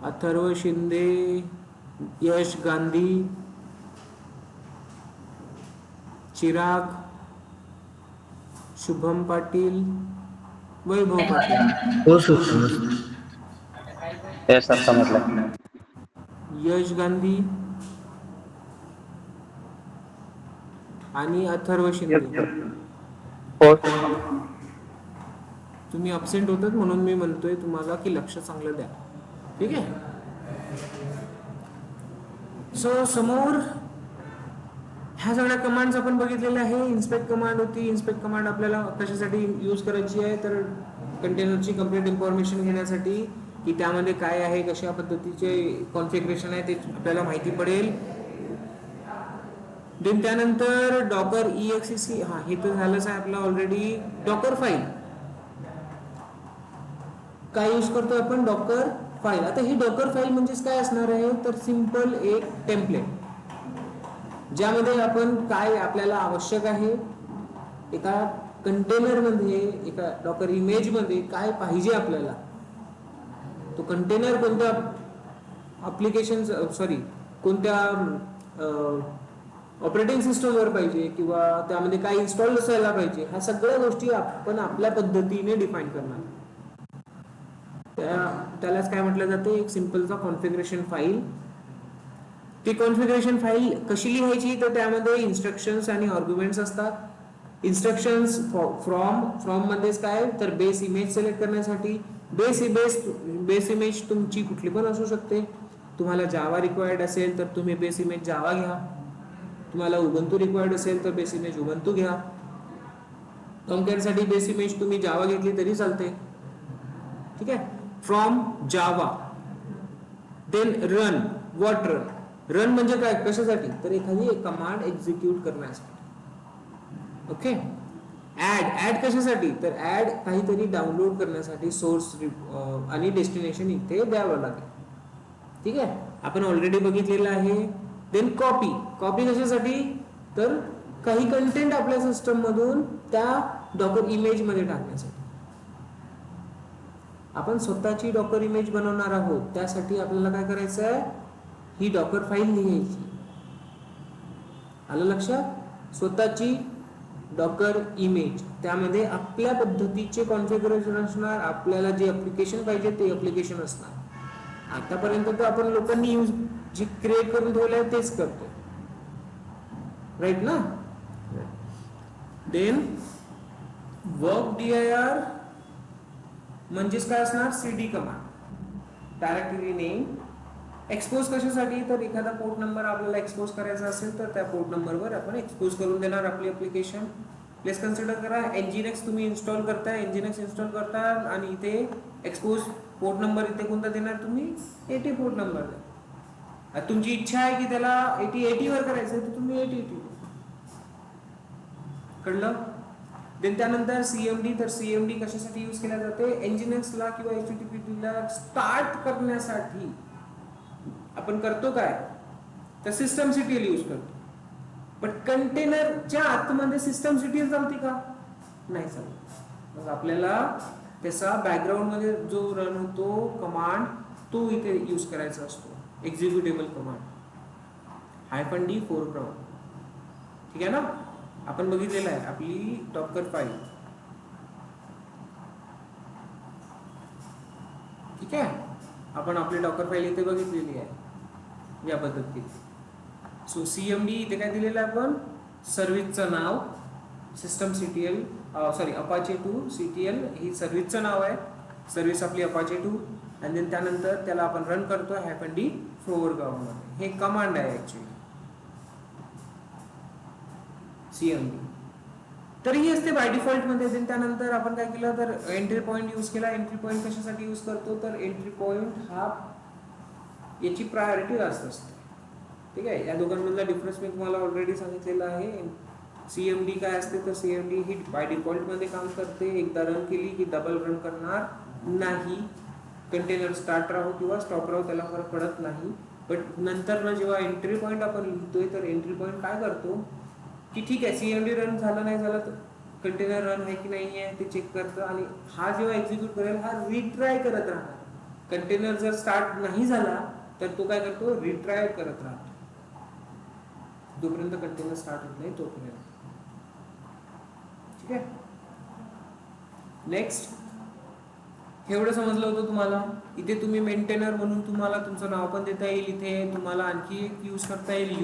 अथर्व शिंदे, यश गांधी, चिराग, शुभम पाटील, वैभव पाटील. हो सर. हे सर समजलं. यश गांधी आणि अथर्व शिंदे. हो. तुम्ही अब्सेंट होतात म्हणून मी म्हणतोय तुम्हाला की लक्ष चांगलं द्या. ठीक आहे. सो समोर ह्या सगळ्या कमांड्स आपण बघितलेल्या आहे. इन्स्पेक्ट कमांड होती. इन्स्पेक्ट कमांड आपल्याला कशासाठी यूज करायची आहे, तर कंटेनरची कंप्लीट इन्फॉर्मेशन घेण्यासाठी, की त्यामध्ये काय आहे, कशा पद्धतीचे कॉन्फिगरेशन आहे ते आपल्याला माहिती पडेल. देन त्यानंतर डॉकर EXEC, हा हे तर झालंच आहे आपलं ऑलरेडी. डॉकर फाईल काय यूज करतो आपण, डॉकर फाईल. आता ही डॉकर फाईल म्हणजेच काय असणार आहे, तर सिंपल एक टेम्पलेट, ज्यामध्ये आपण काय आपल्याला आवश्यक आहे, एका कंटेनर मध्ये, एका डॉकर इमेज मध्ये काय पाहिजे आपल्याला, तो कंटेनर कोणत्या ऍप्लिकेशन कोणत्या ऑपरेटिंग सिस्टमवर पाहिजे, किंवा त्यामध्ये काय इन्स्टॉल असायला पाहिजे, ह्या सगळ्या गोष्टी आपण आपल्या पद्धतीने डिफाईन करणार. त्यालाच काय म्हटलं जाते, एक सिंपलचा कॉन्फिगरेशन फाईल. ती कॉन्फिगरेशन फाईल कशी लिहायची, तर त्यामध्ये इन्स्ट्रक्शन्स आणि आर्ग्युमेंट्स असतात. इन्स्ट्रक्शन्स फ्रॉम मध्येच काय, तर बेस इमेज सिलेक्ट करण्यासाठी. बेस इमेज तुमची कुठली पण असू शकते. तुम्हाला जावा रिक्वायर्ड असेल तर तुम्ही बेस इमेज जावा घ्या. तुम्हाला उबंतू रिक्वायर्ड असेल तर बेस इमेज उबंतू घ्या. टॉमकॅट साठी बेस इमेज तुम्ही जावा घेतली तरी चालते. ठीक आहे. From Java, then run, what run, run म्हणजे काय, कशासाठी, तर एखादी कमांड एक्झिक्यूट करण्यासाठी. ओके. ऍड कशासाठी, तर ऍड काहीतरी डाउनलोड करण्यासाठी सोर्स आणि डेस्टिनेशन इथे द्यावं लागेल. ठीक आहे, आपण ऑलरेडी बघितलेलं आहे. देन कॉपी कशासाठी, तर काही कंटेंट आपल्या सिस्टम मधून त्या डॉकर इमेज मध्ये टाकण्यासाठी. आपण स्वतःची डॉकर इमेज बनवणार आहोत, त्यासाठी आपल्याला काय करायचं आहे, ही डॉकर फाईल लिहायची. आलं लक्षात, स्वतःची डॉकर इमेज, त्यामध्ये आपल्या पद्धतीचे कॉन्फिगरेशन असणार, आपल्याला जे ऍप्लिकेशन पाहिजे ते ऍप्लिकेशन असणार. आतापर्यंत तर आपण लोकांनी यूज जे क्रिएट करून ठेवलंय तेच करतो, राईट ना. देन वर्क dir म्हणजेच काय असणार, cd command, directory name. Expose कशासाठी, तर एखादा पोर्ट नंबर आपल्याला एक्सपोज करायचा असेल तर त्या पोर्ट नंबरवर आपण एक्सपोज करून देणार आपली ऍप्लिकेशन. प्लीज कन्सिडर करा, Nginx तुम्ही इन्स्टॉल करताय, Nginx इन्स्टॉल करता आणि इथे एक्सपोज पोर्ट नंबर इथे कोणता देणार तुम्ही, 80 पोर्ट नंबर द्या. तुमची इच्छा आहे की त्याला 80 वर करायचं तर तुम्ही 80 कळलं. देन त्यानंतर सीएमडी, तर सीएमडी कशासाठी यूज केला जाते, Nginx ला किंवा HTTP ला स्टार्ट करण्यासाठी आपण करतो काय, तर systemctl यूज करतो. पण कंटेनरच्या आतमध्ये systemctl चालते का, नाही चालत. मग आपल्याला त्याचा बॅकग्राऊंड मध्ये जो रन होतो कमांड तो इथे यूज करायचा असतो, एक्झिक्युटेबल कमांड -d फोरग्राऊंड. ठीक आहे ना. आपण बघितलेलं आहे आपली डॉकर फाईल. ठीक आहे, आपण आपली डॉकर फाईल इथे बघितलेली आहे या पद्धतीने. सो सीएमडी इथे काय दिलेलं आहे, आपण सर्व्हिसचं नाव systemctl Apache 2 CTL ही सर्व्हिसचं नाव आहे, सर्व्हिस आपली Apache 2. आणि देन त्यानंतर त्याला आपण रन करतो -d फोरग्राऊंड मध्ये. हे कमांड आहे ऍक्च्युअली सीएमडी. तर ही असते बाय डिफॉल्ट मध्ये. देन त्यानंतर आपण काय केलं, तर एंट्री पॉइंट यूज केला. एंट्री पॉइंट कशासाठी यूज करतो, तर एंट्री पॉइंट हा याची प्रायोरिटी जास्त असते. ठीक आहे, या दोघांमधला डिफरन्स मी तुम्हाला ऑलरेडी सांगितलेला आहे. सीएमडी काय असते, तर सीएमडी ही बाय डिफॉल्ट मध्ये काम करते, एकदा रन केली की डबल रन करणार नाही. कंटेनर स्टार्ट राहू किंवा स्टॉप राहू त्याला फरक पडत नाही. बट नंतर ना जेव्हा एंट्री पॉइंट आपण लिहितोय, तर एंट्री पॉइंट काय करतो की ठीक आहे सीएमडी रन झालं नाही झालं तर कंटेनर रन आहे की नाही आहे ते चेक करतं, आणि हा जेव्हा एक्झिक्यूट करेल हा रिट्राय करत राहणार. कंटेनर जर स्टार्ट नाही झाला तर तो काय करतो, रिट्राय करत राहतो जोपर्यंत कंटेनर स्टार्ट होत नाही तोपर्यंत. ठीक आहे. नेक्स्ट, एवढं समजलं होतं तुम्हाला. इथे तुम्ही मेंटेनर म्हणून तुम्हाला तुमचं नाव पण देता येईल, इथे तुम्हाला आणखी एक यूज करता येईल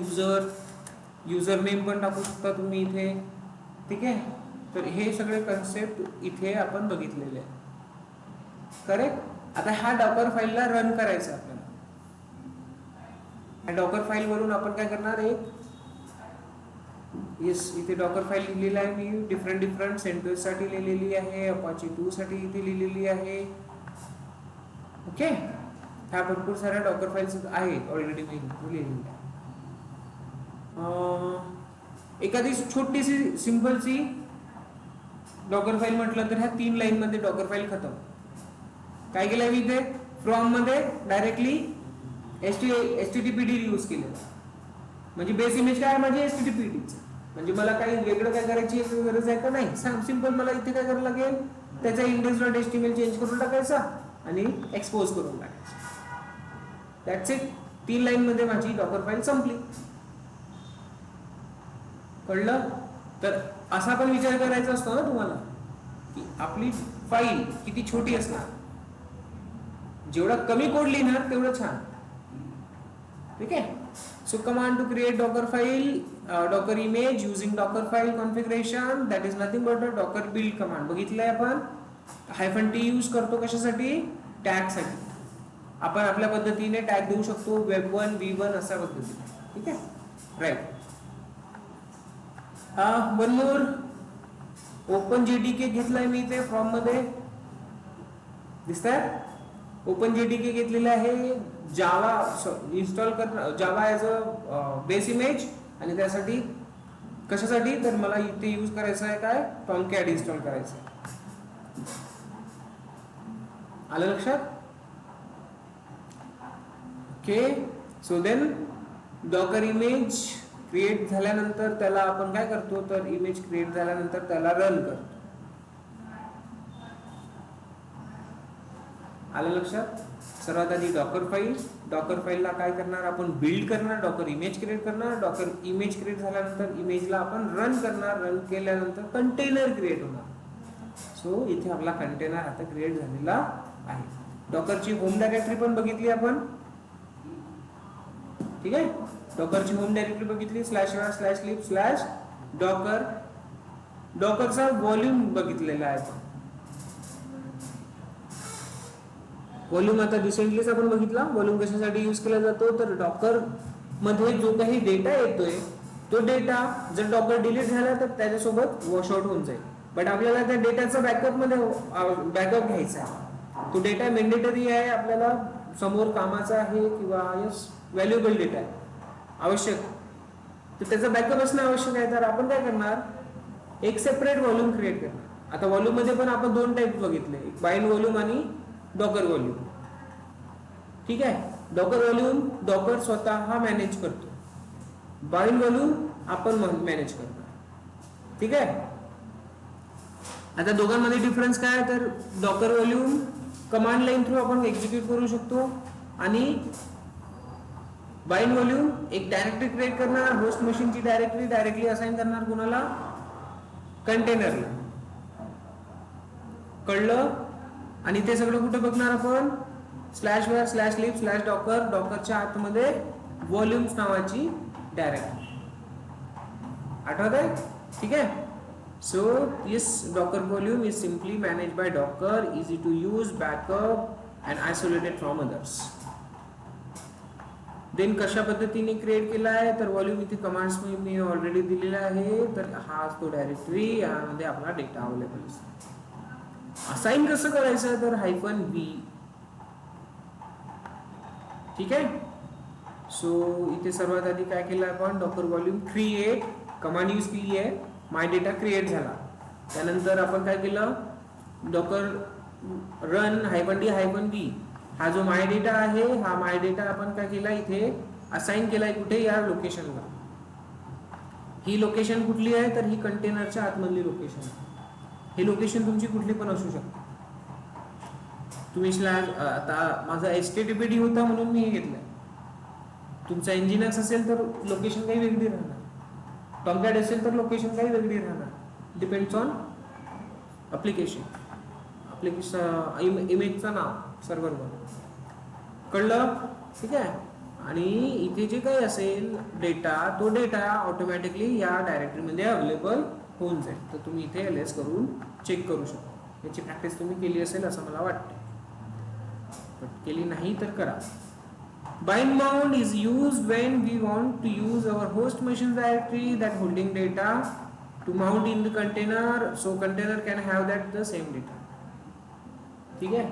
युजर नेम पण टाकू शकता तुम्ही इथे. ठीक आहे, तर हे सगळे कन्सेप्ट इथे आपण बघितलेले आहे. करेक्ट. आता ह्या डॉकर फाईलला रन करायचं आपल्याला. ह्या डॉकर फाईल वरून आपण काय करणार, एक इथे डॉकर फाईल लिहिलेली आहे मी, डिफरंट सेंटर्स साठी लिहिलेली आहे, Apache 2 साठी इथे लिहिलेली आहे. ओके, ह्या भरपूर साऱ्या डॉकर फाईल्स आहेत ऑलरेडी मी लिहिलेल्या. एखादी छोटीशी सिंपलची डॉकर फाईल म्हटलं तर ह्या 3 लाईन मध्ये डॉकर फाईल खतम. काय केलंय मी इथे, फ्रॉम मध्ये डायरेक्टली HTTPD यूज केलेलं, म्हणजे बेस इमेज काय माझी HTTPD. म्हणजे मला काही वेगळं काय करायची गरज आहे का नाही, सिंपल मला इथे काय करावं लागेल, त्याचा index.html चेंज करून टाकायचा आणि एक्सपोज करून टाकायचा. That's it. 3 लाईन मध्ये माझी डॉकर फाईल संपली. कळलं. तर असा पण विचार करायचा असतो ना तुम्हाला की आपली फाईल किती छोटी असणार, जेवढा कमी कोड लिहिणार तेवढं छान. ठीक आहे. So command to create Docker file, Docker image using Docker file configuration, that is nothing but a Docker build command. बघितलंय आपण. -t यूज करतो कशासाठी, टॅग साठी. आपण आपल्या पद्धतीने टॅग देऊ शकतो, web1 v1 अशा पद्धतीने. ठीक आहे, right. One more, open JDK घेतलाय मी इथे फ्रॉम मध्ये, दिसतंय. ओपन जेडीके घेतलेलं आहे, जावा इन्स्टॉल करणं, जावा ॲज अ बेस इमेज, आणि त्यासाठी कशासाठी तर मला इथे यूज करायचं आहे काय, टॉमकॅट इन्स्टॉल करायचं आहे. आलं लक्षात? Okay. So then Docker image create झाल्यानंतर त्याला आपण काय करतो तर इमेज क्रिएट झाल्यानंतर त्याला रन करतो. आलं लक्षात? सर्वात आधी डॉकर फाईलला काय करणार आपण, बिल्ड करणार, डॉकर इमेज क्रिएट करणार, डॉकर इमेज क्रिएट झाल्यानंतर इमेजला आपण रन करणार, रन केल्यानंतर कंटेनर क्रिएट होणार. सो इथे आपला कंटेनर आता क्रिएट झालेला आहे. डॉकरची होम डायरेक्टरी पण बघितली आपण, ठीक आहे. डॉकरची होम डायरेक्टरी बघितली, /var/lib/docker. डॉकरचा व्हॉल्यूम बघितलेला आहे. व्हॉल्यूम आता रिसेंटलीच आपण बघितला. व्हॉल्यूम कशासाठी यूज केला जातो तर डॉकर मध्ये जो काही डेटा येतोय तो डेटा जर डॉकर डिलीट झाला तर त्याच्यासोबत वॉशआउट होऊन जाईल. बट आपल्याला त्या डेटाचा बॅकअप घ्यायचा आहे. तो डेटा मॅन्डेटरी आहे, आपल्याला समोर कामाचा आहे किंवा व्हॅल्युएबल डेटा आहे आवश्यक, तर त्याचा बॅकअप असणं आवश्यक आहे. तर आपण काय करणार, एक सेपरेट व्हॉल्यूम क्रिएट करणार. आता व्हॉल्यूम मध्ये पण आपण दोन टाईप बघितले, एक बाइंड व्हॉल्यूम आणि डॉकर व्हॉल्यूम. ठीक आहे. डॉकर व्हॉल्यूम डॉकर स्वतः मॅनेज करतो, बाइंड व्हॉल्यूम आपण मॅनेज करतो. ठीक आहे. आता दोघांमध्ये डिफरन्स काय तर Docker volume command line through आपण एक्झिक्यूट करू शकतो आणि बाइंड व्हॉल्यूम एक डायरेक्टरी क्रिएट करणार, होस्ट मशीनची डायरेक्टरी डायरेक्टली असाइन करणार कुणाला, कंटेनरला. कळलं? आणि ते सगळं कुठे बघणार आपण, /var/lib/docker. डॉकरच्या आतमध्ये व्हॉल्यूम्स नावाची डायरेक्टरी. आठवत आहे? ठीक आहे. So this Docker volume is simply managed by Docker, easy to use, backup and isolated from others. Then कशा पद्धतीने क्रिएट केला आहे तर व्हॉल्यूम इथे कमांड्स मी ऑलरेडी दिलेला आहे. तर हा तो डायरेक्टरी, यामध्ये आपला डेटा अवेलेबल असतो. असाइन कसं करायचं तर -v. ठीक आहे. सो इथे सर्वात आधी काय केलं आपण, Docker volume create command use केली आहे, माय डेटा क्रिएट झाला. त्यानंतर आपण काय केलं, डॉकर रन -d/v. हा जो माय डेटा आहे, हा माय डेटा आपण काय केला इथे असाइन केलाय कुठे, या लोकेशनला. ही लोकेशन कुठली आहे तर ही कंटेनरच्या आतमधली लोकेशन. ही लोकेशन तुमची कुठली पण असू शकते. तुम्ही आता माझा HTTPD होता म्हणून मी हे घेतलंय. तुमचा Nginx असेल तर लोकेशन काही वेगळी राहणार, टॉमकॅट असेल तर लोकेशन काही वेगळी राहणार. डिपेंड्स ऑन ऍप्लिकेशन इमेजचं नाव सर्व्हरवर. कळलं? ठीक आहे. आणि इथे जे काही असेल डेटा, तो डेटा ऑटोमॅटिकली या डायरेक्टरीमध्ये अवेलेबल होऊन जाईल. तर तुम्ही इथे ls करून चेक करू शकता. याची प्रॅक्टिस तुम्ही केली असेल असं मला वाटतं, पण केली नाही तर करा. Bind mount is used when we want to use our host machine directory that holding data to mount in the container, so container can have that the same data. ठीक आहे.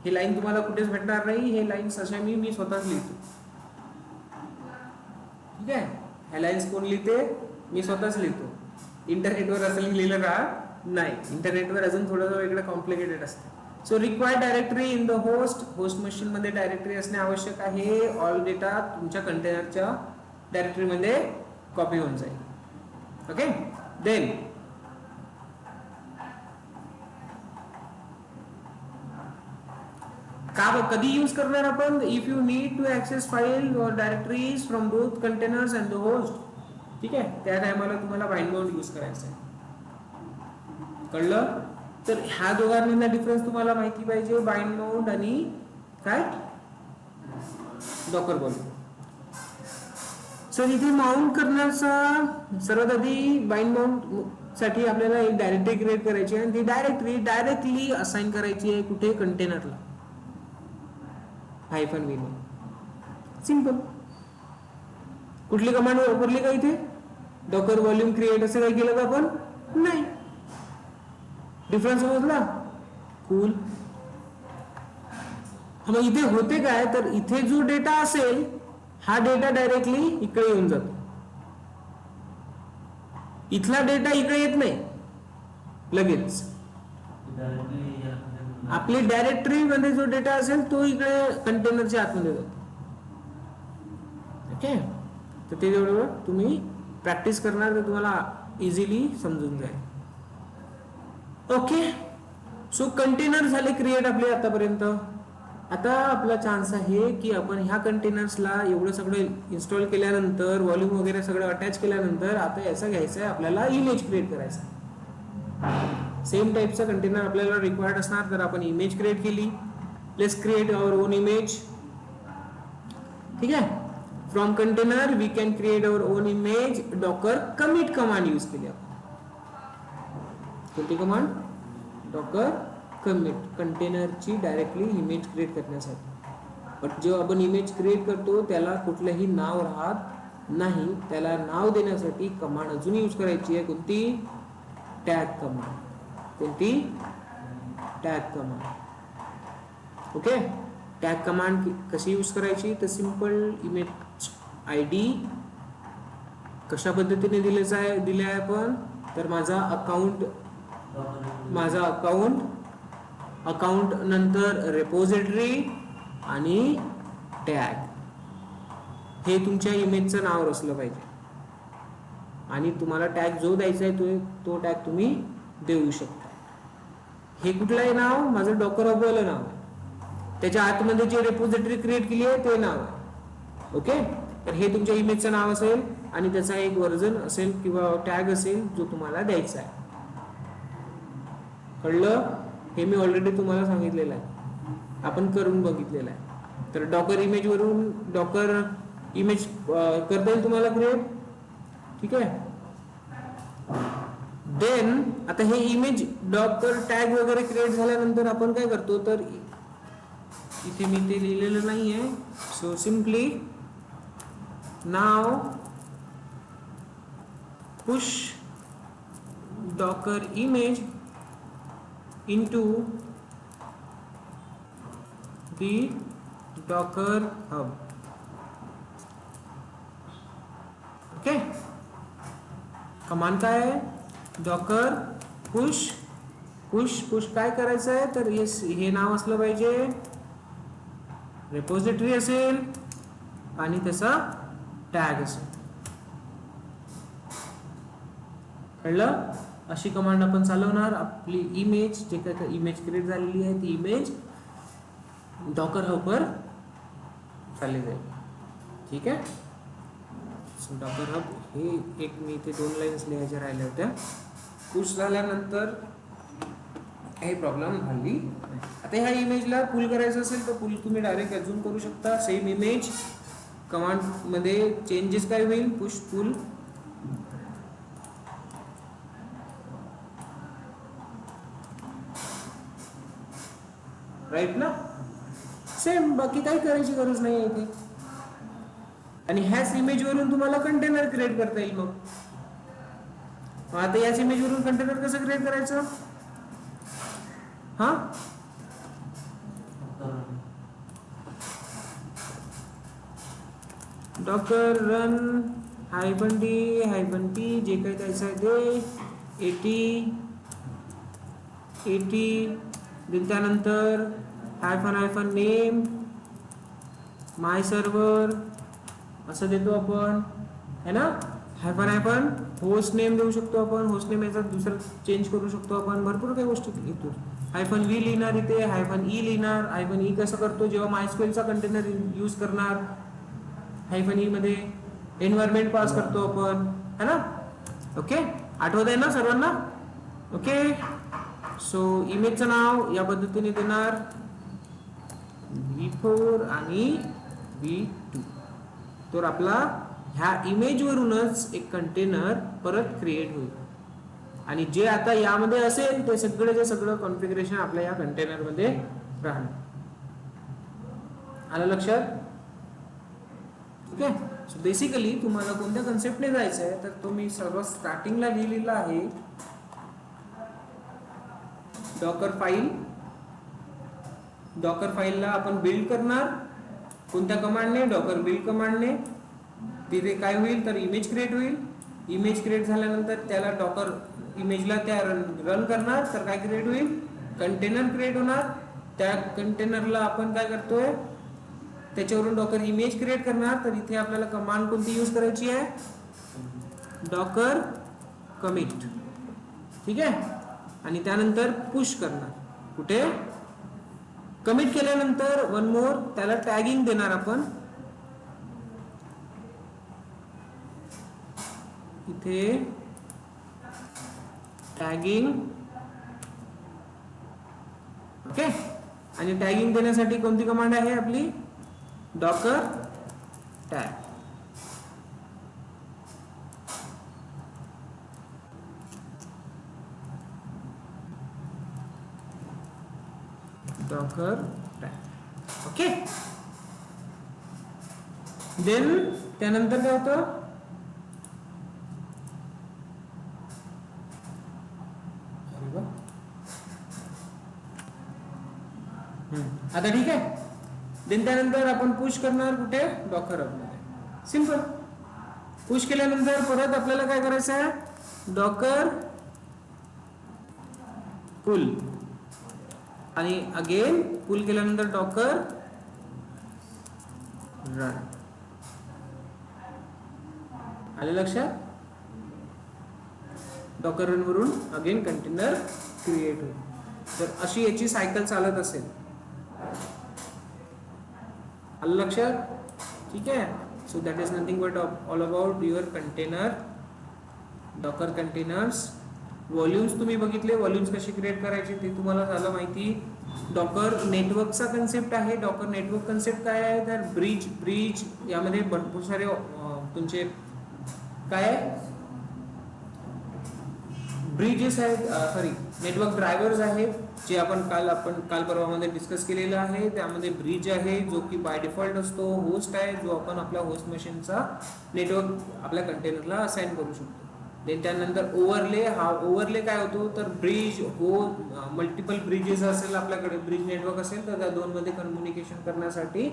ही लाईन तुम्हाला कुठेच भेटणार नाही. हे लाईन्स अशा मी स्वतःच लिहितो. ठीक आहे. हे लाईन्स कोण लिहिते, मी स्वतःच लिहितो. इंटरनेटवर असं लिहिलेलं राहत नाही. इंटरनेटवर अजून थोडं वेगळं कॉम्प्लिकेटेड असतं. So required directory in the host machine मध्ये डायरेक्टरी असणे आवश्यक आहे. ऑल डेटा तुमच्या कंटेनरच्या डायरेक्टरीमध्ये कॉपी होऊन जाईल. ओके. देन कधी यूज करणार आपण, if you need to access file or directories from both containers and the host. ठीक आहे. त्या टायमाला तुम्हाला बाइंड माउंट यूज करायचं आहे. कळलं? तर ह्या दोघांमधला डिफरन्स तुम्हाला माहिती पाहिजे, बाइंड माउंट आणि काय डॉकर व्हॉल्यूम. सर इथे माउंट करण्याचा सर्वात आधी बाइंड माउंट साठी आपल्याला एक डायरेक्टरी क्रिएट करायची आहे आणि ती डायरेक्टरी डायरेक्टली असाइन करायची आहे कुठे, कंटेनरला. -v. सिंपल. कुठली कमांड वापरली का इथे, डॉकर व्हॉल्यूम क्रिएट असं काय केलं का आपण, नाही. डिफरन्स समजला? कूल. मग इथे होते काय, तर इथे जो डेटा असेल हा डेटा डायरेक्टली इकडे येऊन जातो. इथला डेटा इकडे येत नाही लगेच. आपली डायरेक्टरी मध्ये जो डेटा असेल तो इकडे कंटेनरच्या आतमध्ये जातो. ओके, तर ते जेवढं तुम्ही प्रॅक्टिस करणार तर तुम्हाला इझिली समजून जाईल. ओके, सो कंटेनर झाले क्रिएट आपले आतापर्यंत. आता आपला चान्स आहे की आपण ह्या कंटेनर्सला एवढं सगळं इन्स्टॉल केल्यानंतर, व्हॉल्यूम वगैरे सगळं अटॅच केल्यानंतर आता याचा घ्यायचा आहे आपल्याला इमेज क्रिएट करायचा. सेम टाईपचा कंटेनर आपल्याला रिक्वायर्ड असणार, तर आपण इमेज क्रिएट केली. Let's create our own image. ठीक आहे, from container we can create our own image. Docker commit command use केली आपण. कोणती कमांड? डॉकर कमिट, कंटेनरची डायरेक्टली इमेज क्रिएट करण्यासाठी. बट जेव्हा आपण इमेज क्रिएट करतो त्याला कुठलंही नाव राहत नाही. त्याला नाव देण्यासाठी कमांड अजून यूज करायची आहे. कोणती? Tag command. कोणती? Tag command. Okay, tag command कशी यूज करायची, तर सिंपल इमेज आयडी कशा पद्धतीने दिले आहे आपण, तर माझा अकाउंट नंतर रेपोजिटरी आणि टॅग, हे तुमच्या इमेजचं नाव असलं पाहिजे. आणि तुम्हाला टॅग जो द्यायचा आहे तो टॅग तुम्ही देऊ शकता. हे कुठलं आहे नाव? माझं डॉकर हबवालं नाव आहे. त्याच्या आतमध्ये जे रेपोजिटरी क्रिएट केली आहे ते नाव आहे. ओके, तर हे तुमच्या इमेजचं नाव असेल आणि त्याचा एक व्हर्जन असेल किंवा टॅग असेल जो तुम्हाला द्यायचा आहे. कळलं? हे मी ऑलरेडी तुम्हाला सांगितलेलं आहे, आपण करून बघितलेलं आहे. तर डॉकर इमेज वरून डॉकर इमेज करता येईल तुम्हाला क्रिएट. ठीक आहे, देन आता हे इमेज डॉकर टॅग वगैरे क्रिएट झाल्यानंतर आपण काय करतो, तर इथे मी ते लिहिलेलं नाहीये. So simply now push Docker image into the Docker hub. Okay, command काय आहे? डॉकर पुश काय करायचं आहे, तर हे नाव असलं पाहिजे, रेपोजिटरी असेल आणि त्याचा टॅग असेल. कळलं? अशी कमांड आपण चालवणार. आपली इमेज जे काय इमेज क्रिएट झालेली आहे ती इमेज डॉकर हबवर चालली जाईल. ठीक आहे, सो डॉकर हब हे एक मी इथे 2 लाईन्स लिहायच्या राहिल्या होत्या. पुश झाल्यानंतर काही प्रॉब्लेम झाली. आता ह्या इमेजला पुल करायचं असेल तर पुल तुम्ही डायरेक्ट अजून करू शकता. सेम इमेज कमांड मध्ये चेंजेस काय होईल, पुश पुल. राईट ना? सेम, बाकी काही करायची गरज नाही इथे. आणि ह्याच इमेज वरून तुम्हाला कंटेनर क्रिएट करता येईल. मग आता याच इमेज वरून कंटेनर कसं क्रिएट करायचं? हा, डॉकर रन -d-p जे काही द्यायचं आहे ते 80 त्यानंतर -नेम माय सर्व्हर असं देतो आपण, है ना. होस्ट नेम देऊ शकतो आपण. होस्ट नेम याचा दुसरा चेंज करू शकतो आपण. भरपूर काही गोष्टी येतो. -v लिहिणार इथे, -e लिहिणार. -e कसं करतो, जेव्हा मायस्क्वेलचा कंटेनर यूज करणार, -e मध्ये एन्व्हायरमेंट पास करतो आपण, है ना. ओके, आठवत आहे ना सर्वांना? ओके, सो इमेजचं नाव या पद्धतीने देणार, v4 आणि v2. तर आपला ह्या इमेज वरूनच एक कंटेनर परत क्रिएट होईल. आणि जे आता यामध्ये असेल ते सगळं कॉन्फिगरेशन आपल्या या कंटेनर मध्ये राहणार. आलं लक्षात? ठीक आहे, सो बेसिकली तुम्हाला कोणत्या कन्सेप्टने जायचं आहे, तर तो मी सर्व स्टार्टिंगला लिहिलेला आहे. डॉकर फाईल डॉकर फाईलला आपण बिल्ड करणार कोणत्या कमांडने, डॉकर बिल्ड कमांडने. तिथे काय होईल तर इमेज क्रिएट होईल. इमेज क्रिएट झाल्यानंतर त्याला डॉकर इमेजला त्या रन करणार तर काय क्रिएट होईल, कंटेनर क्रिएट होणार. त्या कंटेनरला आपण काय करतोय, त्याच्यावरून डॉकर इमेज क्रिएट करणार. तर इथे आपल्याला कमांड कोणती यूज करायची आहे, डॉकर कमिट. ठीक आहे. आणि त्यानंतर पुश करणार कुठे, कमिट केल्यानंतर वन मोर त्याला टॅगिंग देणार आपण. इथे टॅगिंग. ओके. आणि टॅगिंग देण्यासाठी कोणती कमांड आहे आपली, Docker tag. Docker tag. Okay. Then त्यानंतर काय होतं, आता ठीक आहे. देन त्यानंतर आपण पुश करणार कुठे, डॉकर हब मध्ये. सिंपल. पुश केल्यानंतर परत आपल्याला काय करायचं आहे, डॉकर पुल. आणि अगेन पुल केल्यानंतर डॉकर रन. आले लक्षात. डॉकर रन वरून अगेन कंटेनर क्रिएट होईल. तर अशी याची सायकल चालत असेल. आलं लक्षात. ठीक आहे. So that is nothing but all about your container, Docker containers. Volumes तुम्ही बघितले, व्हॉल्यूम्स कशी क्रिएट करायचे ते तुम्हाला झालं माहिती. डॉकर नेटवर्कचा कन्सेप्ट आहे. डॉकर नेटवर्क कन्सेप्ट काय आहे, तर ब्रिज यामध्ये भरपूर सारे तुमचे काय आहे, ब्रिजेस आहेत, सॉरी नेटवर्क ड्रायव्हर्स आहेत, जे आपण काल परवामध्ये डिस्कस केलेलं आहे. त्यामध्ये ब्रिज आहे जो की बाय डिफॉल्ट असतो. होस्ट आहे जो आपण आपल्या होस्ट मशीनचा नेटवर्क आपल्या कंटेनरला असाइन करू शकतो. देन त्यानंतर ओव्हरले. हा ओव्हरले काय होतो तर ब्रिज हो मल्टिपल ब्रिजेस असेल आपल्याकडे, ब्रिज नेटवर्क असेल तर त्या दोन मध्ये कम्युनिकेशन करण्यासाठी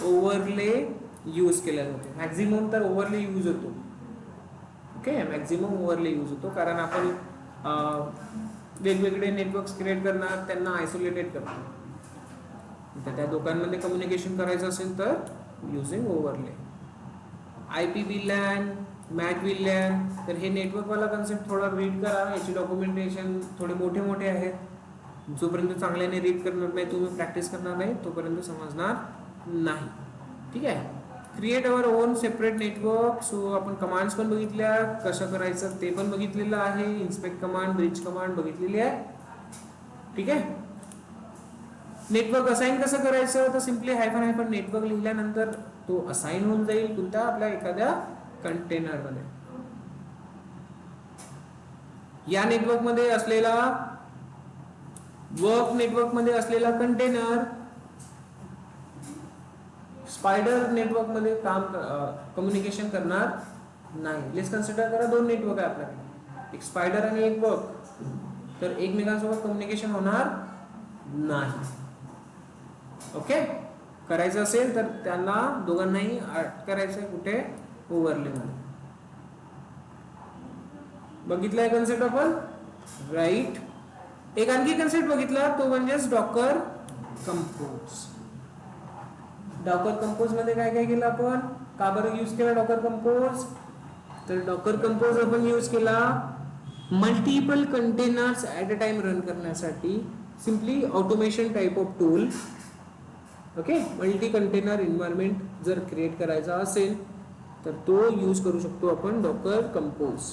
ओव्हरले यूज केला जातो. मॅक्झिमम तर ओव्हरले यूज होतो. ओके. मॅक्झिमम ओव्हरले यूज होतो कारण आपण वेगवेगळे नेटवर्क्स क्रिएट करणार, त्यांना आयसोलेटेड करणार. तर त्या दोघांमध्ये कम्युनिकेशन करायचं असेल तर युजिंग ओव्हरले. IPVLAN, MAC-VLAN. तर हे नेटवर्कवाला कन्सेप्ट थोडा रीड करा. याची डॉक्युमेंटेशन थोडे मोठे आहेत. जोपर्यंत चांगल्याने रीड करणार नाही तुम्ही, प्रॅक्टिस करणार नाही, तोपर्यंत समजणार नाही. ठीक आहे. Create our own separate network. So आपण कमांड्स पण बघितल्या, कसं करायचं ते पण बघितलेलं आहे. इन्स्पेक्ट कमांड, ब्रिज कमांड बघितलेली आहे. ठीक आहे. नेटवर्क असाइन कसं करायचं, तर सिम्पली हायफन नेटवर्क लिहिल्यानंतर तो असाइन होऊन जाईल कोणत्या आपल्या एखाद्या कंटेनर मध्ये. या नेटवर्क मध्ये असलेला, वर्क नेटवर्क मध्ये असलेला कंटेनर स्पायडर नेटवर्क मध्ये कम्युनिकेशन करणार नाही. लेट्स कन्सिडर करा दोन नेटवर्क आहे आपल्याकडे, एक स्पायडर आणि एक वर्क. तर एकमेकांसोबत कम्युनिकेशन होणार नाही. ओके. करायचं असेल तर त्यांना दोघांनाही करायचं कुठे, ओव्हरले मध्ये. बघितलाय कन्सेप्ट आपण, राईट. एक आणखी कन्सेप्ट बघितला तो म्हणजेच डॉकर कंपोज. डॉकर कंपोज मध्ये काय काय केलं आपण, का बरं यूज केला डॉकर कंपोज, तर डॉकर कंपोज आपण यूज केला multiple containers at a time run करण्यासाठी. Simply automation type of tool. Okay. Multi container environment जर क्रिएट करायचा असेल तर तो यूज करू शकतो आपण डॉकर कंपोज.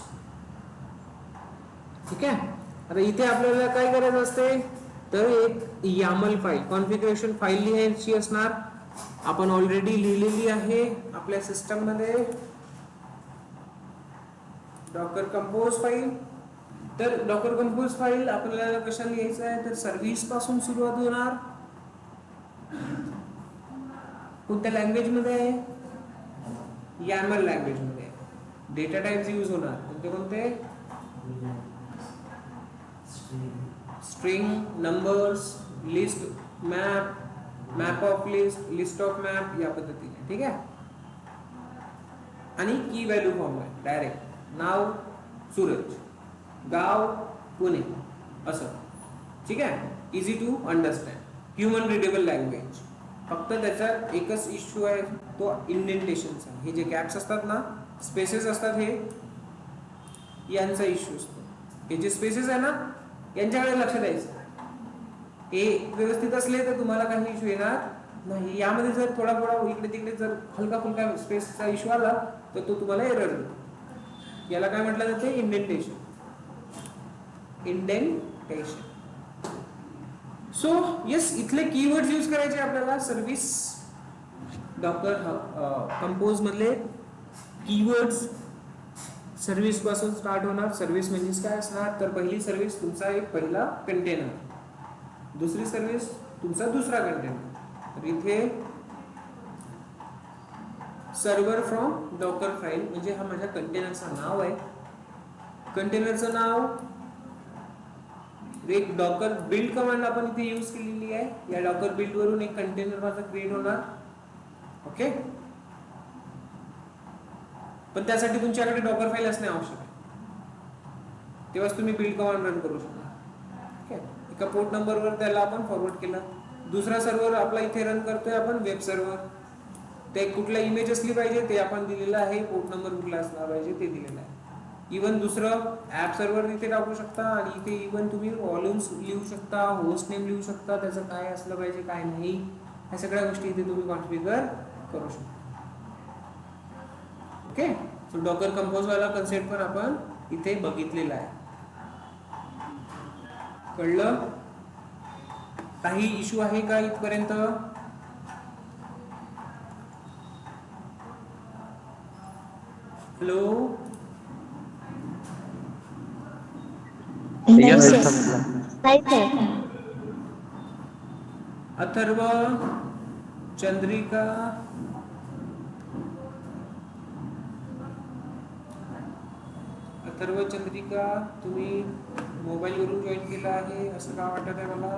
ठीक आहे. आता इथे आपल्याला काय करायचं असते तर एक YAML फाईल, कॉन्फिगरेशन फाईल लिहायची असणार. आपण ऑलरेडी लिहिलेली आहे आपल्या सिस्टम मध्ये डॉकर कंपोज फाईल. तर डॉकर कंपोज फाईल आपल्याला कशा लिहायचं आहे तर सर्व्हिस पासून सुरुवात होणार. कोणत्या लँग्वेज मध्ये आहे, YAML लँग्वेज मध्ये. डेटा टाइप्स यूज होणार कोणते, string, numbers, list map, map of list, list of map या पद्धतीने. ठीक आहे. आणि की व्हॅल्यू फॉर्म आहे डायरेक्ट. नाव सूरज, गाव पुणे असं. ठीक आहे. Easy to understand, human readable language. फक्त त्याच्यात एकच इश्यू आहे, तो इंडेंटेशनचा. हे जे गॅप्स असतात ना, स्पेसेस असतात, हे यांचा इश्यू असतो. हे जे स्पेसेस आहे ना, यांच्याकडे लक्ष द्यायचं. हे व्यवस्थित असले तर तुम्हाला काही इश्यू येणार नाही. यामध्ये जर थोडा इकडे तिकडे जर हलका फुलका स्पेसचा इश्यू आला तर तो तुम्हाला एरर देतो. याला काय म्हटलं जाते? इंडेंटेशन. इंडेंटेशन. सो येस, इथले कीवर्ड्स यूज करायचे आपल्याला. सर्व्हिस डॉकर कंपोज मधले कीवर्ड्स सर्व्हिस पासून स्टार्ट होणार. सर्व्हिस म्हणजे काय असणार? तर पहिली सर्व्हिस तुमचा एक पहिला कंटेनर, दुसरी सर्व्हिस तुमचा दुसरा कंटेनर. तर इथे सर्व्हर फ्रॉम डॉकर फाईल म्हणजे हा माझ्या कंटेनरचं नाव आहे. कंटेनरचं नाव एक डॉकर बिल्ड कमांड आपण इथे यूज केलेली आहे. या डॉकर बिल्ड वरून एक कंटेनर माझा क्रिएट होणार. ओके. पण त्यासाठी तुमच्याकडे डॉकर फाईल असणे आवश्यक आहे, तेव्हाच तुम्ही बिल्ड कमांड रन करू शकता. ओके. एका पोर्ट नंबरवर त्याला आपण फॉरवर्ड केलं. दुसरा सर्व्हर आपला इथे रन करतोय आपण, वेब सर्व्हर. ते कुठला इमेज असली पाहिजे ते आपण दिलेलं आहे. पोर्ट नंबर कुठला असला पाहिजे ते दिलेलं आहे. इवन दुसरं ऍप सर्व्हर इथे टाकू शकता आणि इथे इवन तुम्ही व्हॉल्यूम्स लिहू शकता, होस्ट नेम लिहू शकता, त्याचं काय असलं पाहिजे काय नाही, ह्या सगळ्या गोष्टी इथे तुम्ही कॉन्फिगर करू शकता. ओके. सो डॉकर कंपोज वाला कन्सेप्ट पण आपण इथे बघितलेला आहे. कळलं? काही इश्यू आहे का इथपर्यंत? हॅलो. नाही Yes, सर. sir, म्हटलं. नाही सर. अथर्व, चंद्रिका, अथर्व, चंद्रिका, तुम्ही मोबाईल वरून जॉईन केला आहे असं का वाटत आहे मला?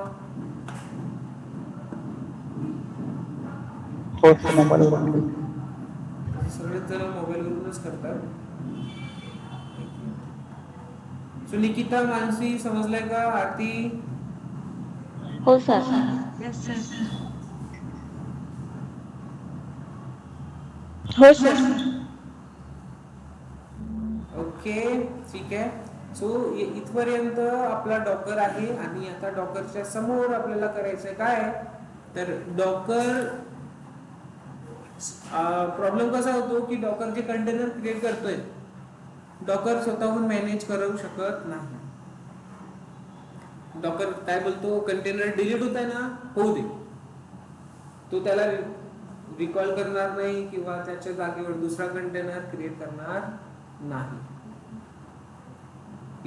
हो सर, मोबाईलवरून. सगळेच जण मोबाईल वरूनच करतात. सो निकिता, मानसी समजलंय का? आरती? हो सर. हो सर. ओके. ठीक आहे. सो इथपर्यंत आपला डॉकर आहे आणि आता डॉकरच्या समोर आपल्याला करायचंय काय? तर डॉकर प्रॉब्लेम कसा होतो की डॉकर जे कंटेनर क्रिएट करतोय, डॉकर स्वतःहून मॅनेज करू शकत नाही. डॉकर काय बोलतो? कंटेनर डिलीट होत आहे ना, होऊ दे. तो त्याला रिकॉल करणार नाही किंवा त्याच्या जागेवर दुसरा कंटेनर क्रिएट करणार नाही.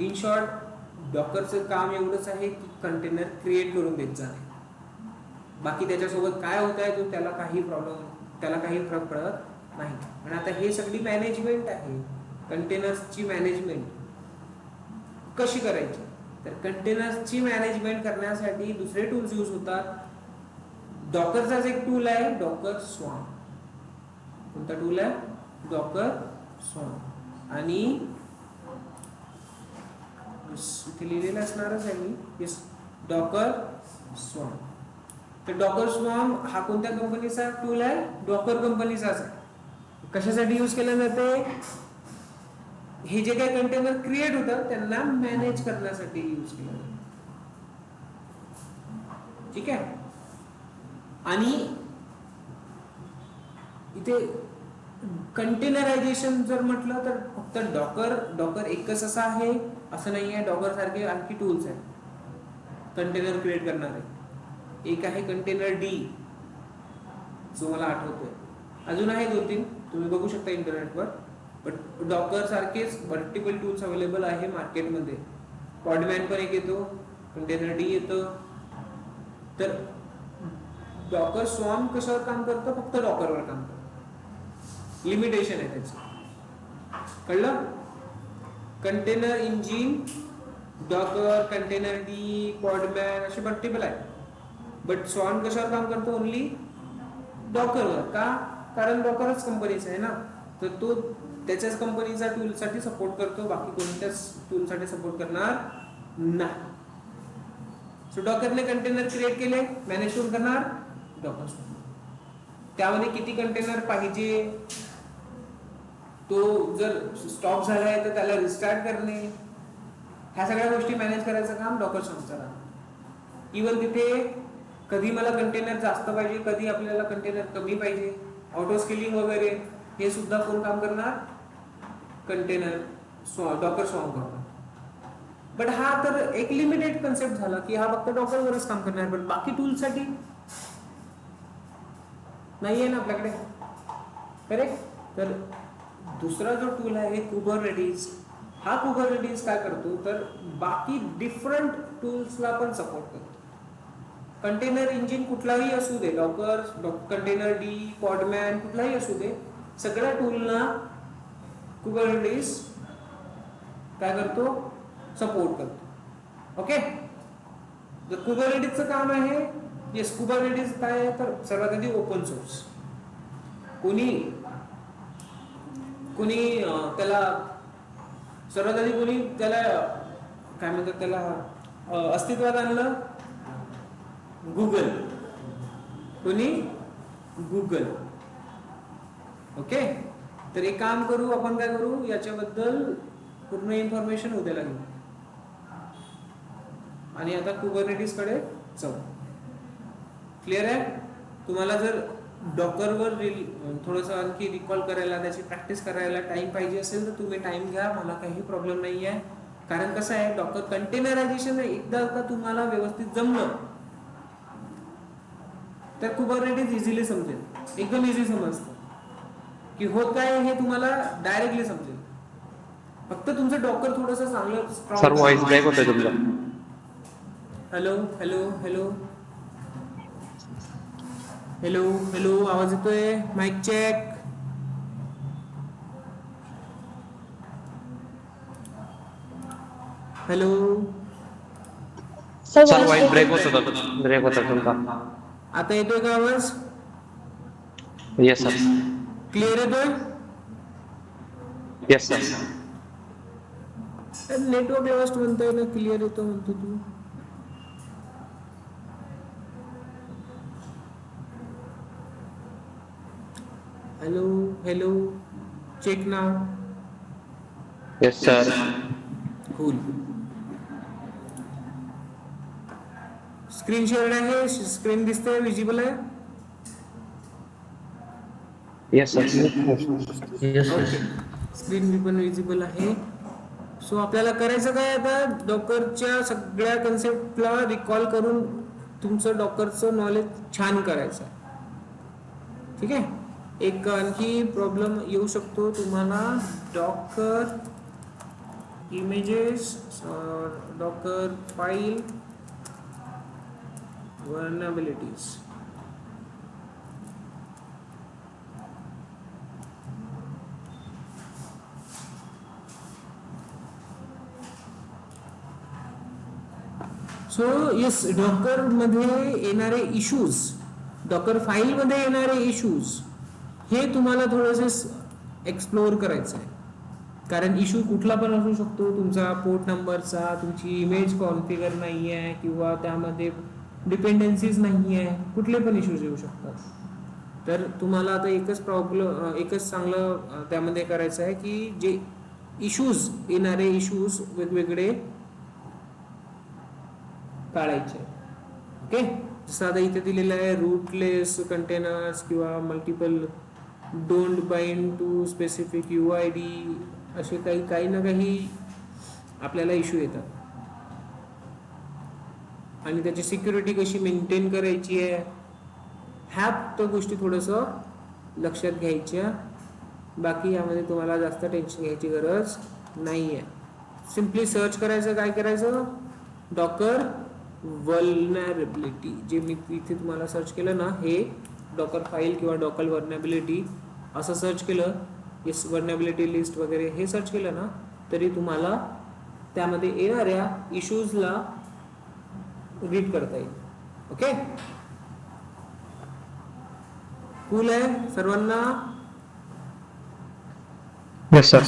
इन शॉर्ट, डॉकरचं काम एवढंच आहे की कंटेनर क्रिएट करून देत जाणे. बाकी त्याच्यासोबत काय होत आहे तो त्याला काही फरक पडत नाही. आणि आता हे सगळी मॅनेजमेंट आहे. कंटेनर्सची मॅनेजमेंट कशी करायची? तर कंटेनर्सची मॅनेजमेंट करण्यासाठी दुसरे टूल्स यूज होतात. डॉकरचाच एक टूल आहे, डॉकर स्वार्म. कोणता टूल आहे? Docker swarm. आणि इथे लिहिलेलं असणारच आहे मी. Yes, Docker swarm. तर डॉकर स्वार्म हा कोणत्या कंपनीचा टूल आहे? डॉकर कंपनीचाच आहे. कशासाठी यूज केला जाते? हे जे काही कंटेनर क्रिएट होतात त्यांना मॅनेज करण्यासाठी यूज केलं जातं. ठीक आहे. आणि इथे कंटेनरायझेशन जर म्हटलं तर फक्त डॉकर एकच असा आहे असं नाही आहे. डॉकर सारखे आणखी टूल्स आहेत कंटेनर क्रिएट करणारे. एक आहे कंटेनर डी, जो मला आठवतोय. अजून आहे 2-3, तुम्ही बघू शकता इंटरनेटवर. बट डॉकर सारखेच मल्टिपल टूल्स अवेलेबल आहे मार्केटमध्ये. पॉडमॅन पण एक येतो, कंटेनर डी येतो. तर डॉकर स्वार्म कशावर काम करतं? फक्त डॉकरवर काम करतं. लिमिटेशन आहे त्याचं. कळलं? Container engine, Docker, containerd, Podman असे मल्टिपल आहेत. बट स्वान कशावर काम करतो? ओनली डॉकरवर. का? कारण डॉकरच कंपनीचा आहे ना, तर तो त्याच्याच कंपनीचा टूलसाठी सपोर्ट करतो, बाकी कोणत्याच टूलसाठी सपोर्ट करणार नाही. सो डॉकरने कंटेनर क्रिएट केले, मॅनेज कोण करणार? डॉकर. त्यामध्ये किती कंटेनर पाहिजे, तो जर स्टॉप झालाय तर त्याला रिस्टार्ट करणे, ह्या सगळ्या गोष्टी मॅनेज करायचं काम डॉकर संस्थाला. इव्हन तिथे कधी मला कंटेनर जास्त पाहिजे, कधी आपल्याला कंटेनर कमी पाहिजे, ऑटो स्केलिंग वगैरे, हे सुद्धा कोण काम करणार? कंटेनर डॉकर सॉल्व करणार. बट हा तर एक लिमिटेड कन्सेप्ट झाला की हा फक्त डॉकरवरच काम करणार, पण बाकी टूलसाठी नाहीये ना आपल्याकडे. करेक्ट. तर दुसरा जो टूल आहे कुबरनेटिस, हा कुबरनेटिस काय करतो तर बाकी डिफरंट टूल्सला पण सपोर्ट करतो. कंटेनर इंजिन कुठलाही असू दे, डॉकर, कंटेनर डी, पॉडमॅन, कुठलाही असू दे, सगळ्या टूलना कुबरनेटिस काय करतो? सपोर्ट करतो. ओके. तर कुबरनेटिसचं काम आहे, येस, कुबरनेटिस काय आहे तर सर्वात आधी ओपन सोर्स. कोणी त्याला सर्वात आधी कोणी त्याला काय म्हणतात, त्याला अस्तित्वात आणलं? गुगल. कोणी? गुगल. ओके. तर एक काम करू, आपण काय करू, याच्याबद्दल पूर्ण इन्फॉर्मेशन उद्याला घेऊ आणि आता कुबरनेटिस कडे जाऊ. क्लिअर आहे? तुम्हाला जर डॉकरवर थोडंसं आणखी रिकॉल करायला, त्याची प्रॅक्टिस करायला टाइम पाहिजे असेल तर तुम्ही टाइम घ्या, मला काही प्रॉब्लेम नाही आहे. कारण कसं आहे, डॉकर कंटेनरायझेशन एकदा का तुम्हाला व्यवस्थित जमलं तर कुबरनेटिस इझिली समजेल. एकदम इझी समजतं की होत काय हे तुम्हाला डायरेक्टली समजेल. फक्त तुमचं डॉकर थोडंसं चांगलं स्ट्रॉंग. सर व्हॉइस ब्रेक होतोय तुमचा. Hello hello hello hello hello, आवाज येतोय? Mic check. Hello. Sir sir voice voice break होता तुमचा. आता येतोय का आवाज? Yes sir. क्लिअर येतोय? Yes sir. नेटवर्क लॉस्ट म्हणतोय ना, क्लिअर येतो म्हणतो तू. Hello hello, check now. Yes sir. Cool. Screen share आहे, स्क्रीन दिसते, विजिबल आहे. Yes sir. Yes, sir. Okay. Screen पण विजिबल आहे. सो आपल्याला करायचं काय आता, डॉकरच्या सगळ्या कन्सेप्टला रिकॉल करून तुमचं डॉकरचं नॉलेज छान करायचं. ठीक आहे. एक आणखी प्रॉब्लेम येऊ शकतो तुम्हाला, Docker images, Docker file vulnerabilities. So yes, Docker मध्ये येणारे इश्यूज, डॉकर फाईल मध्ये येणारे इश्यूज, हे तुम्हाला थोडंसं एक्सप्लोअर करायचं आहे. कारण इश्यू कुठला पण असू शकतो, तुमचा पोर्ट नंबरचा, तुमची इमेज कॉन्फिगर नाही आहे किंवा त्यामध्ये डिपेंडन्सीज नाही आहे, कुठले पण इश्यूज येऊ शकतात. तर तुम्हाला आता एकच चांगलं त्यामध्ये करायचं आहे की जे इश्यूज येणारे इश्यूज वेगवेगळे काढायचे. ओके. जसं आता इथे दिलेलं आहे, रूटलेस कंटेनर्स किंवा multiple don't bind to specific UID, असे काही ना काही आपल्याला इश्यू येतात आणि त्याची सिक्युरिटी कशी मेंटेन करायची आहे, ह्या तो गोष्टी थोडंसं लक्षात घ्यायच्या. बाकी यामध्ये तुम्हाला जास्त टेन्शन घ्यायची गरज नाही आहे. सिम्पली सर्च करायचं, काय करायचं, डॉकर vulnerability, जे मी इथे तुम्हाला सर्च केलं ना, हे डॉकर फाईल किंवा डॉकर vulnerability असं सर्च केलं, येस, vulnerability लिस्ट वगैरे हे सर्च केलं ना, तरी तुम्हाला त्यामध्ये येणाऱ्या इश्यूजला रीड करता येईल. ओके, कूल आहे सर्वांना? Yes sir.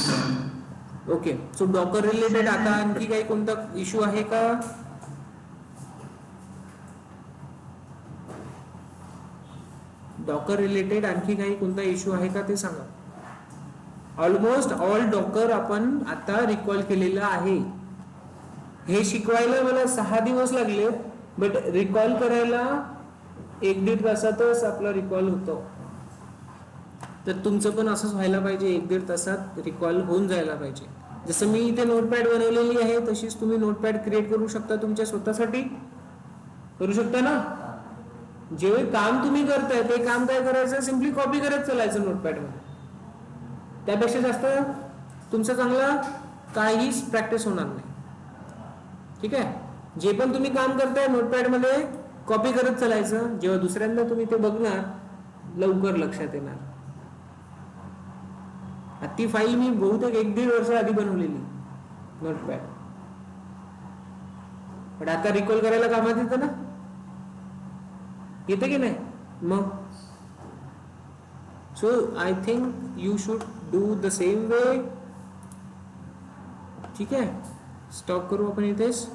Okay, so Docker related आता आणखी काही कोणता इश्यू आहे का? डॉकर रिलेटेड आणखी काही कोणता इश्यू आहे का ते सांगा. ऑलमोस्ट ऑल डॉकर आपण आता रिकॉल केलेलं आहे. हे शिकवायला मला 6 दिवस लागले, बट रिकॉल करायला 1-1.5 तासातच आपला रिकॉल होतो. तर तुमचं पण असंच व्हायला पाहिजे, 1-1.5 तासात रिकॉल होऊन जायला पाहिजे. जसं मी इथे नोटपॅड बनवलेली आहे तशीच तुम्ही नोटपॅड क्रिएट करू शकता तुमच्या स्वतःसाठी. करू शकता ना? जे काम तुम्ही करताय ते काम काय करायचं, सिम्पली कॉपी करत चालायचं नोटपॅड मध्ये. त्यापेक्षा जास्त तुमचं चांगलं काहीच प्रॅक्टिस होणार नाही. ठीक आहे, जे पण तुम्ही काम करताय नोटपॅड मध्ये कॉपी करत चालायचं. जेव्हा दुसऱ्यांदा तुम्ही ते बघणार लवकर लक्षात येणार. ती फाईल मी बहुतेक 1-1.5 वर्ष आधी बनवलेली नोटपॅड, पण आता रिकॉल करायला कामात येतं ना, येते की नाही मग. So I think you should do the same way. ठीक आहे, स्टॉप करू आपण इथेच.